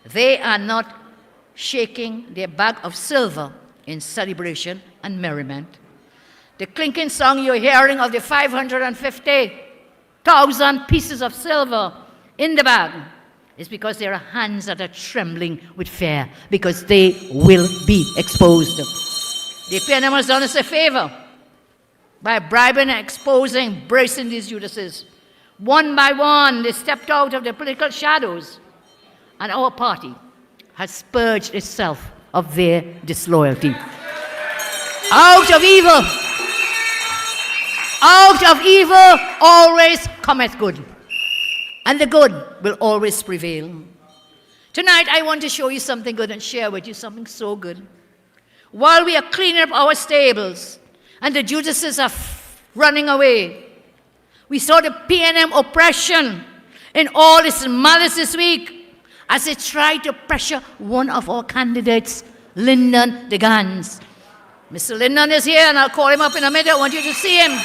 They are not shaking their bag of silver in celebration and merriment. The clinking song you're hearing of the 550,000 pieces of silver in the bag is because there are hands that are trembling with fear because they will be exposed. The PNM has done us a favor by bribing and exposing, bracing these Judases. One by one, they stepped out of the political shadows, and our party has purged itself of their disloyalty. Out of evil always cometh good, and the good will always prevail. Tonight, I want to show you something good and share with you something so good. While we are cleaning up our stables and the Judases are running away, we saw the PNM oppression in all its malice this week as they tried to pressure one of our candidates, Lyndon de Gans. Mr. Lyndon is here, and I'll call him up in a minute. I want you to see him.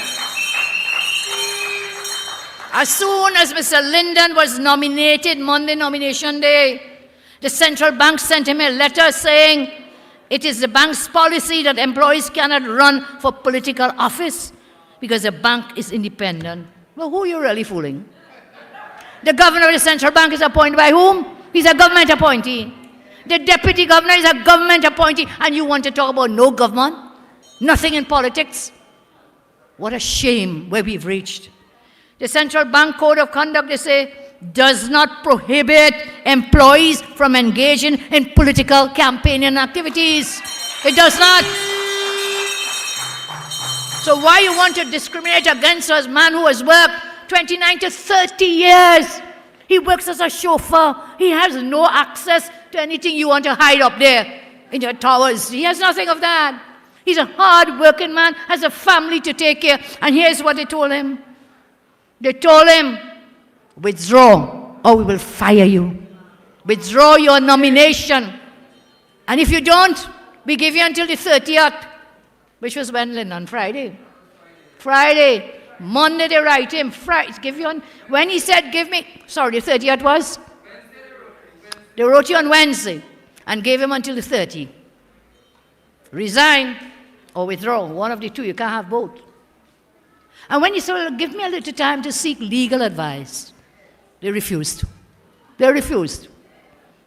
As soon as Mr. Lyndon was nominated, Monday nomination day, the central bank sent him a letter saying it is the bank's policy that employees cannot run for political office because the bank is independent. Well, who are you really fooling? The governor of the central bank is appointed by whom? He's a government appointee. The deputy governor is a government appointee, and you want to talk about no government? Nothing in politics? What a shame where we've reached. The Central Bank Code of Conduct, they say, does not prohibit employees from engaging in political campaigning activities. It does not. So why you want to discriminate against us, man who has worked 29 to 30 years? He works as a chauffeur. He has no access to anything you want to hide up there in your towers. He has nothing of that. He's a hard-working man, has a family to take care. And here's what they told him. They told him, withdraw or we will fire you. Withdraw your nomination. And if you don't, we give you until the 30th, which was when, on Friday. Friday. Monday they write him. Friday, give you on. When he said, give me, sorry, the 30th was? They wrote you on Wednesday and gave him until the 30th. Resign or withdraw, one of the two, you can't have both. And when he said, give me a little time to seek legal advice, they refused. They refused.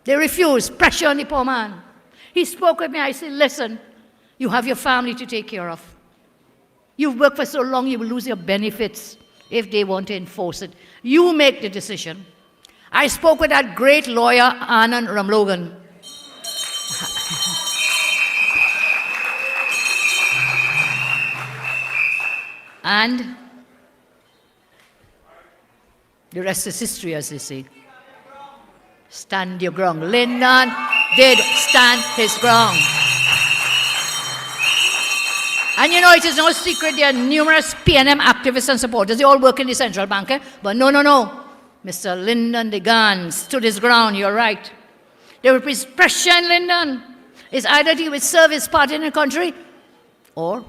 They refused. Pressure on the poor man. He spoke with me. I said, listen, you have your family to take care of. You've worked for so long, you will lose your benefits if they want to enforce it. You make the decision. I spoke with that great lawyer, Arnold Ram. And the rest is history, as they say. Stand your ground. Lyndon did stand his ground. And you know, it is no secret there are numerous PNM activists and supporters. They all work in the central bank. But no. Mr. Lyndon DeGan stood his ground, you're right. There will be pressure on Lyndon. It's either he will serve his party in the country or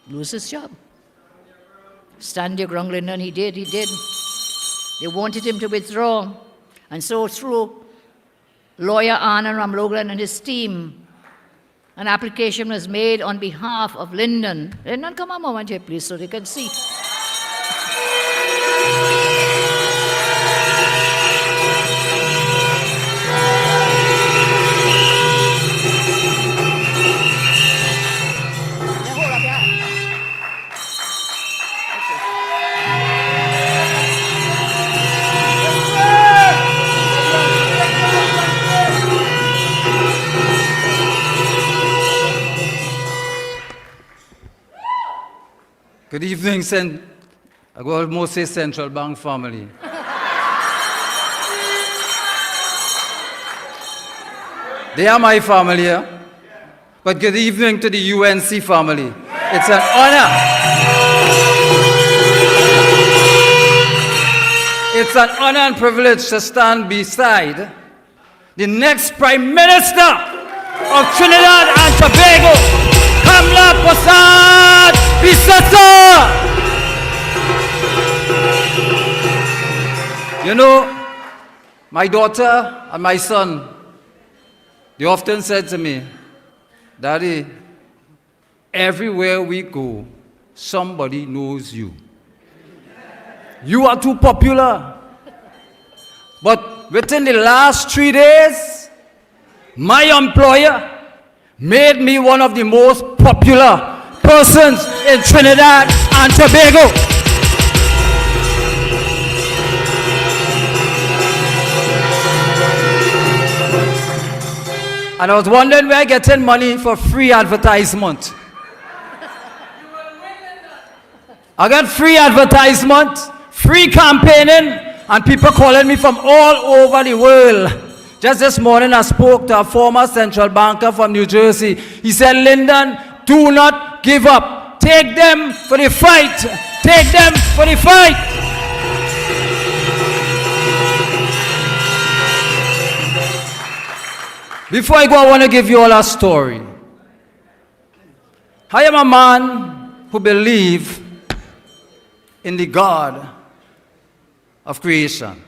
lose his job. Stand your ground, Lyndon. He did. They wanted him to withdraw. And so through lawyer Arnold Ram and his team, an application was made on behalf of Lyndon. Lyndon, come a moment here, please, so they can see. Good evening, I will almost say Central Bank family. They are my family here. But good evening to the UNC family. It's an honor. It's an honor and privilege to stand beside the next Prime Minister of Trinidad and Tobago, Kamla Persad-Bissessar. You know, my daughter and my son, they often said to me, Daddy, everywhere we go, somebody knows you. You are too popular. But within the last 3 days, my employer made me one of the most popular persons in Trinidad and Tobago. And I was wondering where I getting money for free advertisement. I got free advertisement, free campaigning, and people calling me from all over the world. Just this morning I spoke to a former central banker from New Jersey. He said, Lyndon, do not give up. Take them for the fight. Take them for the fight. Before I go, I want to give you all a story. I am a man who believes in the God of creation.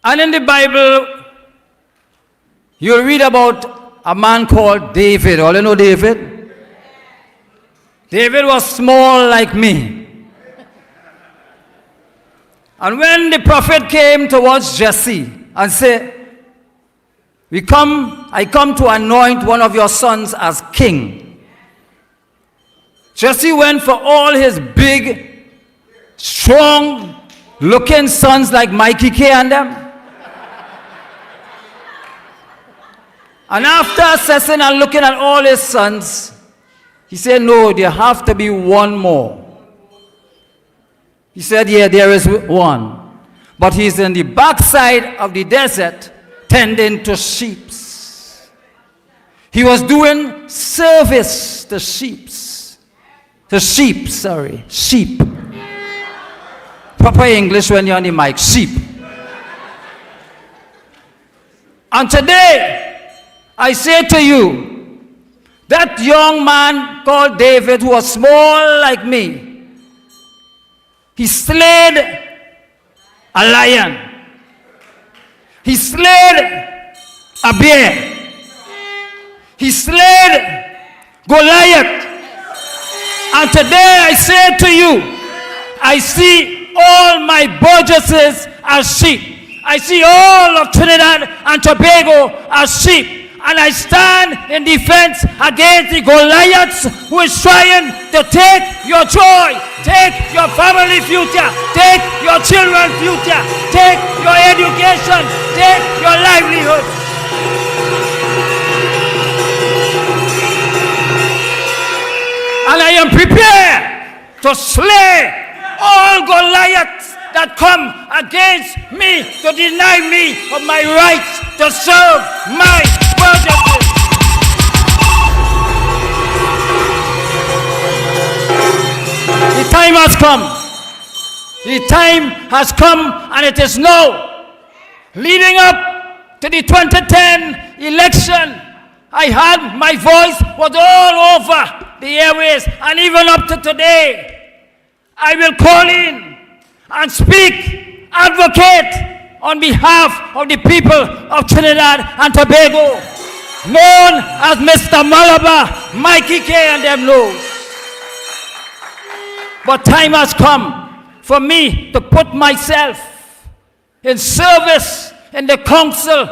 And in the Bible, you'll read about a man called David. All you know David? David was small like me. And when the prophet came towards Jesse and said, I come to anoint one of your sons as king. Jesse went for all his big, strong-looking sons like Mikey K and them. And after assessing and looking at all his sons, he said, no, there have to be one more. He said, yeah, there is one. But he's in the backside of the desert tending to sheep. He was doing service to sheep. Sheep. Proper English when you're on the mic, sheep. And today, I say to you, that young man called David, who was small like me, he slayed a lion. He slayed a bear. He slayed Goliath. And today I say to you, I see all my Burgesses as sheep. I see all of Trinidad and Tobago as sheep. And I stand in defense against the Goliaths who is trying to take your joy, take your family future, take your children's future, take your education, take your livelihood. And I am prepared to slay all Goliaths that come against me to deny me of my rights to serve my Burgesses. The time has come. The time has come, and it is now. Leading up to the 2010 election, I had my voice was all over the airways, and even up to today, I will call in and speak, advocate on behalf of the people of Trinidad and Tobago, known as Mr. Malabar, Mikey K and them knows. But time has come for me to put myself in service in the council,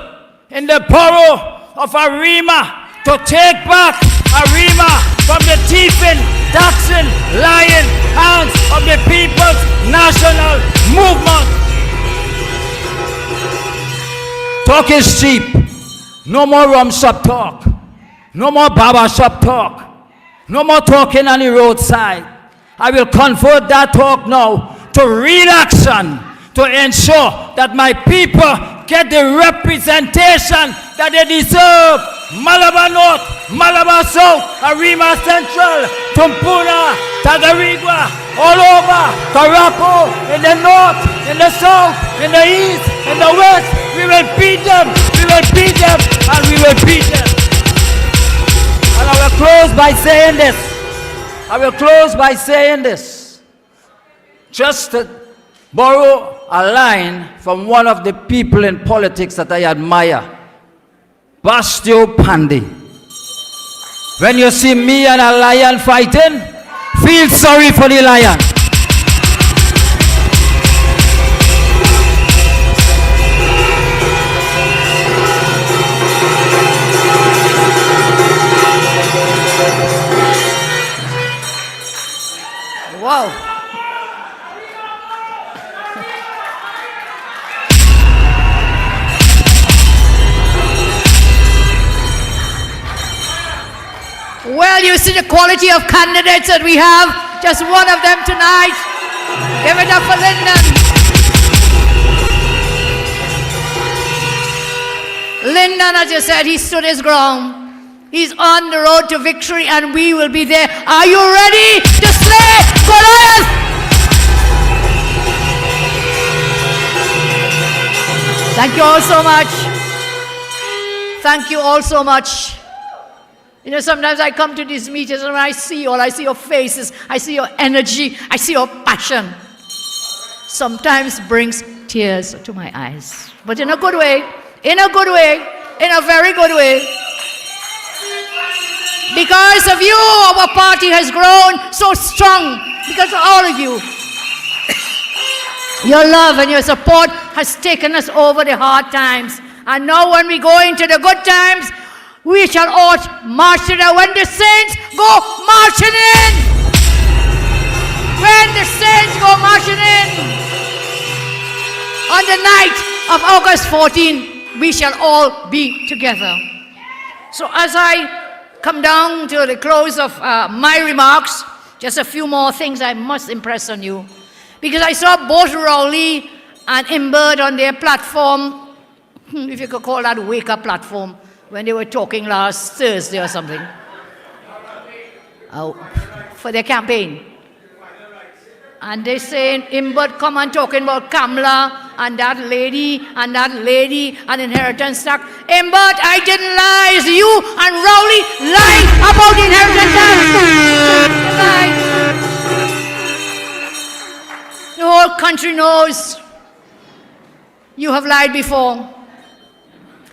in the borough of Arima, to take back Arima from the thieving, taxing, lying hands of the People's National Movement. Talk is cheap. No more rum shop talk. No more barber shop talk. No more talking on the roadside. I will convert that talk now to real action to ensure that my people get the representation that they deserve. Malabar North, Malabar South, Arima Central, Tumpuna, Tagarigua, all over, Caraco, in the north, in the south, in the east, in the west. We will beat them, we will beat them, and we will beat them. And I will close by saying this. I will close by saying this. Just to borrow a line from one of the people in politics that I admire, Bastio Pandey. When you see me and a lion fighting, feel sorry for the lion. Wow. Well, you see the quality of candidates that we have. Just one of them tonight. Give it up for Lyndon. Lyndon, as you said, he stood his ground. He's on the road to victory, and we will be there. Are you ready to slay Goliath? Thank you all so much. Thank you all so much. You know, sometimes I come to these meetings and when I see you all, I see your faces, I see your energy, I see your passion. sometimes brings tears to my eyes. But in a good way, in a good way, in a very good way. Because of you, our party has grown so strong. Because of all of you. Your love and your support has taken us over the hard times. And now when we go into the good times, we shall all march together. When the saints go marching in. When the saints go marching in. On the night of August 14, we shall all be together. So as I come down to the close of my remarks, just a few more things I must impress on you. Because I saw both Rowley and Imbert on their platform, if you could call that wake-up platform, when they were talking last Thursday or something. For their campaign. And they saying, Imbert come and talking about Kamla and that lady and inheritance tax. Imbert, I didn't lie. It's you and Rowley lied about the inheritance tax. The whole country knows you have lied before.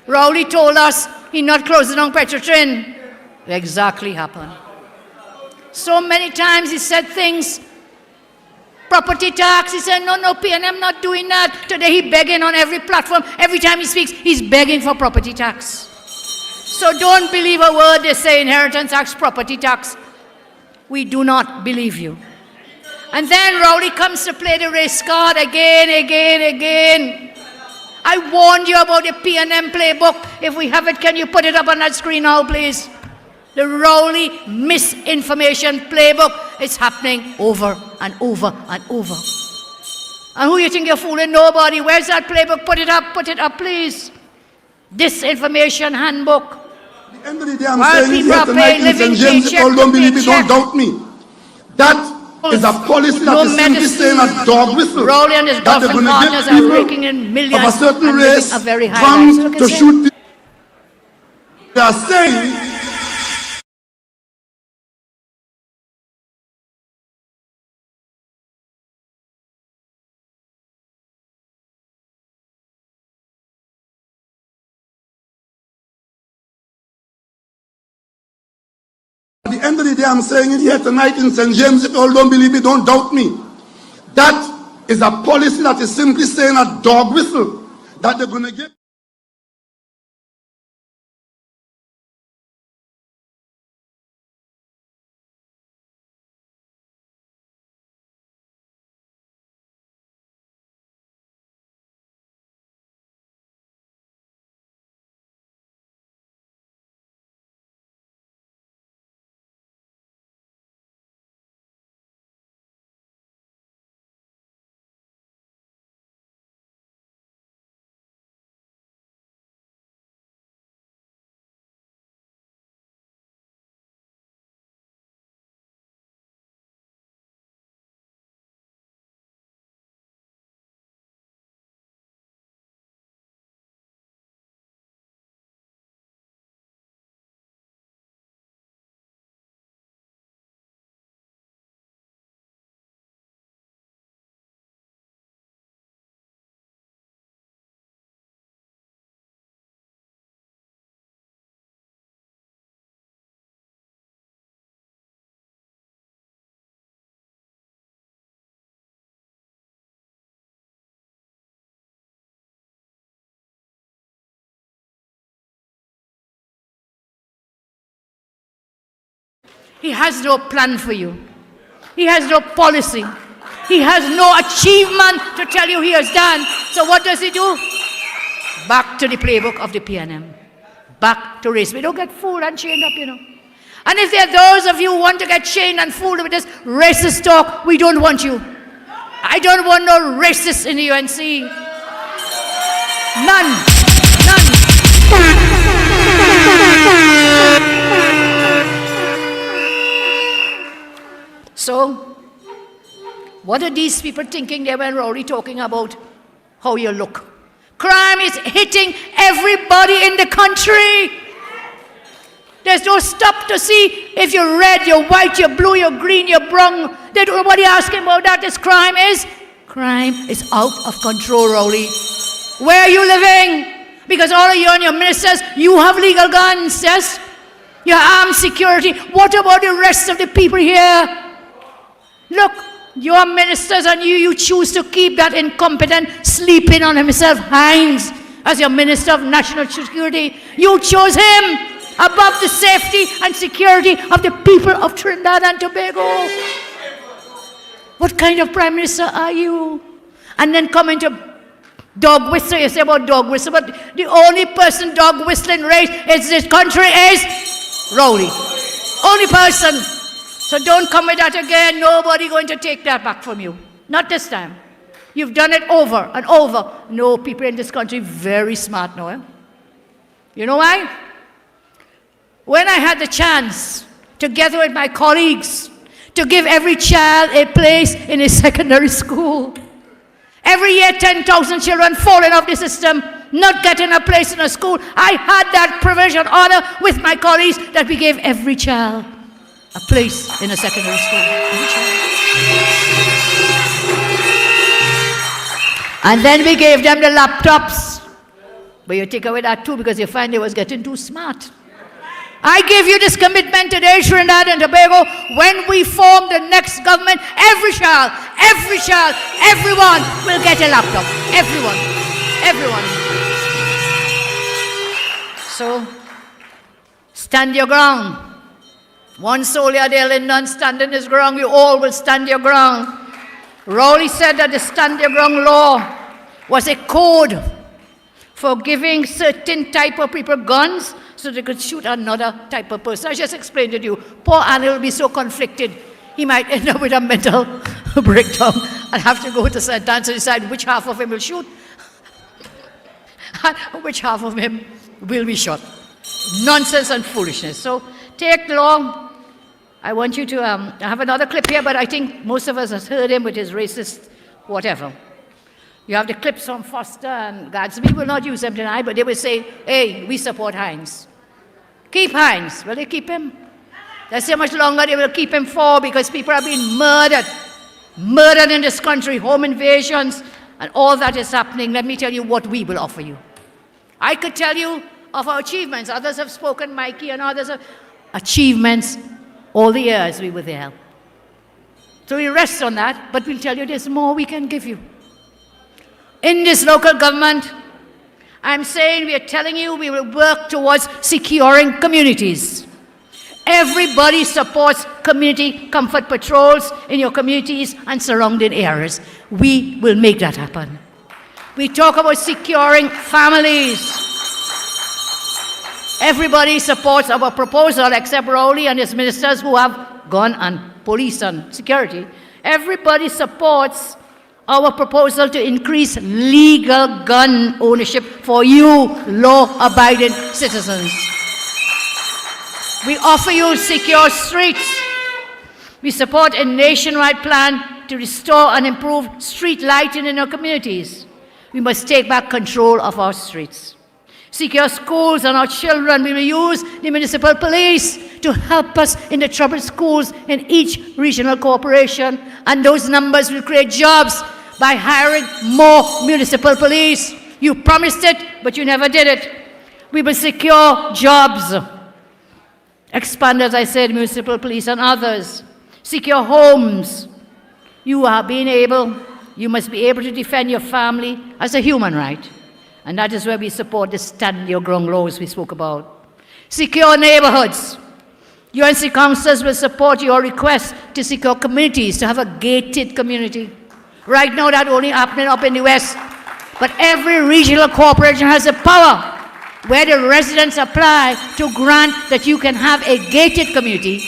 Rowley told us he's not closing down Petrotrin. It exactly happened. So many times he said things. Property tax, he said, no, PNM not doing that. Today he begging on every platform. Every time he speaks, he's begging for property tax. So don't believe a word they say, inheritance tax, property tax. We do not believe you. And then Rowley comes to play the race card again. I warned you about the PNM playbook. If we have it, can you put it up on that screen now, please? The Rowley misinformation playbook is happening over and over and over. And who you think you're fooling? Nobody. Where's that playbook? Put it up, please. Disinformation handbook. At the end of the day, I'm saying here tonight in St. James, if all don't believe me, don't doubt me. That is a policy that is simply saying a dog whistle. Rowley and his government partners are raking in millions of a certain and race a very high come to shoot. They are saying at the end of the day, I'm saying it here tonight in St. James. If you all don't believe me, don't doubt me. That is a policy that is simply saying a dog whistle that they're going to get. He has no plan for you. He has no policy. He has no achievement to tell you he has done. So what does he do? Back to the playbook of the PNM. Back to race. We don't get fooled and chained up, you know. And if there are those of you who want to get chained and fooled with this racist talk, we don't want you. I don't want no racists in the UNC. None. So, what are these people thinking they were already talking about how you look? Crime is hitting everybody in the country. There's no stop to see if you're red, you're white, you're blue, you're green, you're brown. Nobody asking about that. This crime is Crime is out of control, Rowley. Where are you living? Because all of you and your ministers, you have legal guns, yes? You have armed security. What about the rest of the people here? Look, your ministers and you choose to keep that incompetent sleeping on himself, Haynes, as your Minister of National Security. You chose him above the safety and security of the people of Trinidad and Tobago. What kind of Prime Minister are you? And then come into dog whistle. You say about dog whistle, but the only person dog whistling race in this country is Rowley. Only person. So don't come with that again. Nobody going to take that back from you. Not this time. You've done it over and over. No, people in this country very smart now. Eh? You know why? When I had the chance, together with my colleagues, to give every child a place in a secondary school. Every year, 10,000 children falling off the system, not getting a place in a school. I had that privilege and honor with my colleagues that we gave every child a place in a secondary school. And then we gave them the laptops. But you take away that too because you find they was getting too smart. I give you this commitment today, Trinidad and Tobago, when we form the next government, every child, everyone will get a laptop. Everyone. So, stand your ground. One soldier there, Lyndon, standing his ground, you all will stand your ground. Rowley said that the stand your ground law was a code for giving certain type of people guns so they could shoot another type of person. I just explained to you, poor Annie will be so conflicted, he might end up with a mental breakdown and have to go to St. Anne to decide which half of him will shoot and which half of him will be shot. Nonsense and foolishness. So take law. I want you to I have another clip here, but I think most of us have heard him with his racist whatever. You have the clips from Foster and Gadsby. Will not use them tonight, but they will say, hey, we support Haynes. Keep Haynes. Will they keep him? They say how much longer they will keep him for because people are being murdered. Murdered in this country, home invasions, and all that is happening. Let me tell you what we will offer you. I could tell you of our achievements. Others have spoken, Mikey and others have achievements all the years we were there. So we rest on that, but we'll tell you there's more we can give you. In this local government, I'm saying we are telling you we will work towards securing communities. Everybody supports community comfort patrols in your communities and surrounding areas. We will make that happen. We talk about securing families. Everybody supports our proposal except Rowley and his ministers who have gone on police and security. Everybody supports our proposal to increase legal gun ownership for you law-abiding citizens. We offer you secure streets. We support a nationwide plan to restore and improve street lighting in our communities. We must take back control of our streets. Secure schools and our children. We will use the municipal police to help us in the troubled schools in each regional corporation. And those numbers will create jobs by hiring more municipal police. You promised it, but you never did it. We will secure jobs. Expand, as I said, municipal police and others. Secure homes. You must be able to defend your family as a human right. And that is where we support the stand your ground laws we spoke about. Secure neighborhoods. UNC councillors will support your request to secure communities, to have a gated community. Right now, that's only happening up in the West. But every regional corporation has the power where the residents apply to grant that you can have a gated community.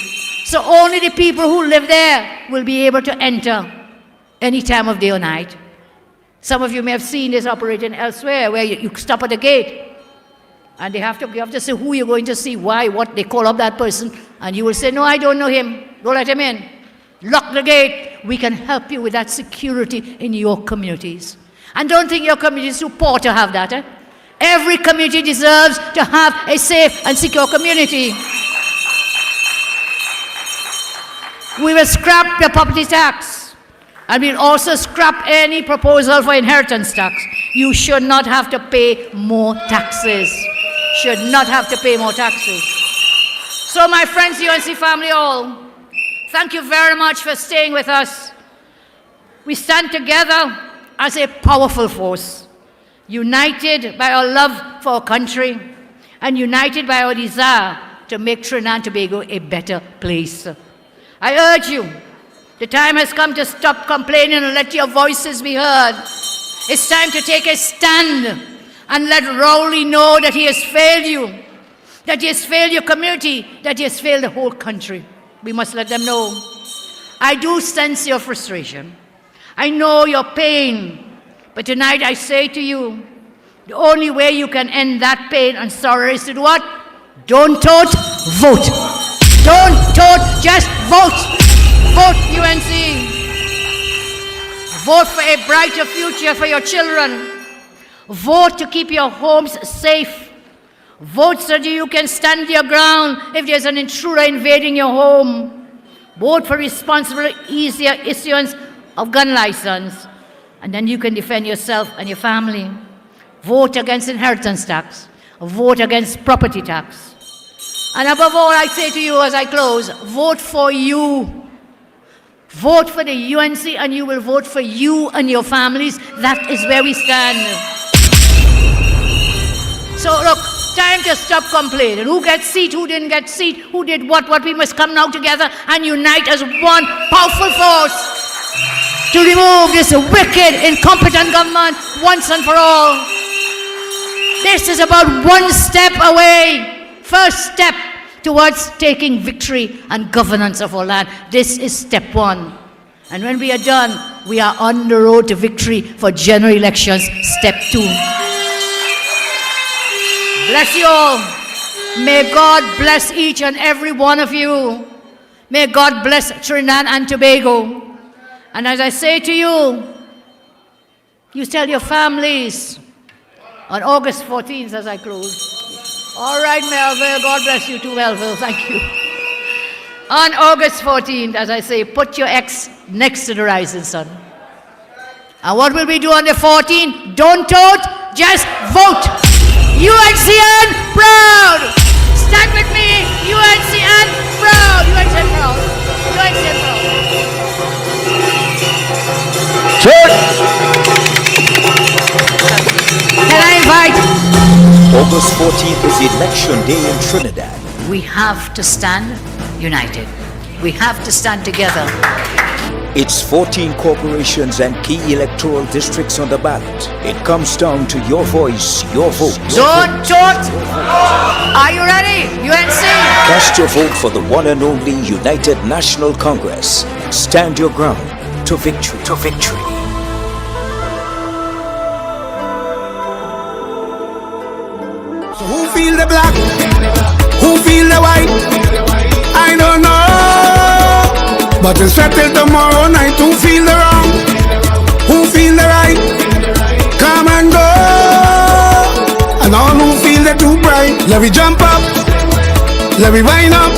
So only the people who live there will be able to enter any time of day or night. Some of you may have seen this operating elsewhere where you stop at the gate and you have to say who you're going to see, why, what, they call up that person, and you will say, no, I don't know him, don't let him in. Lock the gate. We can help you with that security in your communities. And don't think your community is too poor to have that. Every community deserves to have a safe and secure community. We will scrap the property tax. And we'll also scrap any proposal for inheritance tax. You should not have to pay more taxes. Should not have to pay more taxes. So my friends, UNC family all, thank you very much for staying with us. We stand together as a powerful force, united by our love for our country and united by our desire to make Trinidad and Tobago a better place. I urge you, the time has come to stop complaining and let your voices be heard. It's time to take a stand and let Rowley know that he has failed you, that he has failed your community, that he has failed the whole country. We must let them know. I do sense your frustration. I know your pain. But tonight I say to you, the only way you can end that pain and sorrow is to do what? Don't vote, vote. Don't vote, just vote. Vote UNC. Vote for a brighter future for your children. Vote to keep your homes safe. Vote so that you can stand your ground if there's an intruder invading your home. Vote for responsible, easier issuance of gun license. And then you can defend yourself and your family. Vote against inheritance tax. Vote against property tax. And above all, I say to you as I close, vote for you. Vote for the UNC and you will vote for you and your families. That is where we stand. So look, time to stop complaining. Who gets seat, who didn't get seat, who did what we must come now together and unite as one powerful force to remove this wicked, incompetent government once and for all. This is about one step away, first step towards taking victory and governance of our land. This is step one. And when we are done, we are on the road to victory for general elections, step two. Bless you all. May God bless each and every one of you. May God bless Trinidad and Tobago. And as I say to you, you tell your families on August 14th as I close. All right, Melville, God bless you too, Melville, thank you. On August 14th, as I say, put your X next to the rising sun. And what will we do on the 14th? Don't vote, just vote. UNCN proud. Stand with me, UNCN proud. UNCN proud. UNCN proud. Can I invite? August 14th is Election Day in Trinidad. We have to stand united. We have to stand together. It's 14 corporations and key electoral districts on the ballot. It comes down to your voice, your vote. Don't vote. Are you ready? UNC. Cast your vote for the one and only United National Congress. Stand your ground to victory. To victory. So who feel the black? Who feel the white? I don't know. But it's settled tomorrow night. Who feel the wrong? Who feel the right? Come and go. And all who feel the too bright, let me jump up, let me wind up,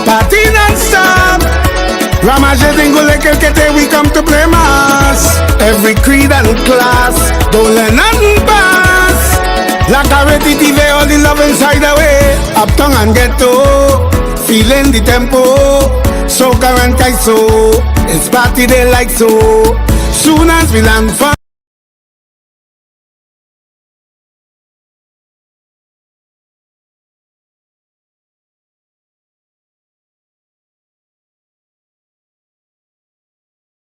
party non-stop. Ramaje dingule kelkete, we come to play mass. Every creed and class, don't let nothing pass. Like a ready TV, all the love inside away. Uptown and ghetto, feeling the tempo. So current I so, it's party day like so. Soon as we land from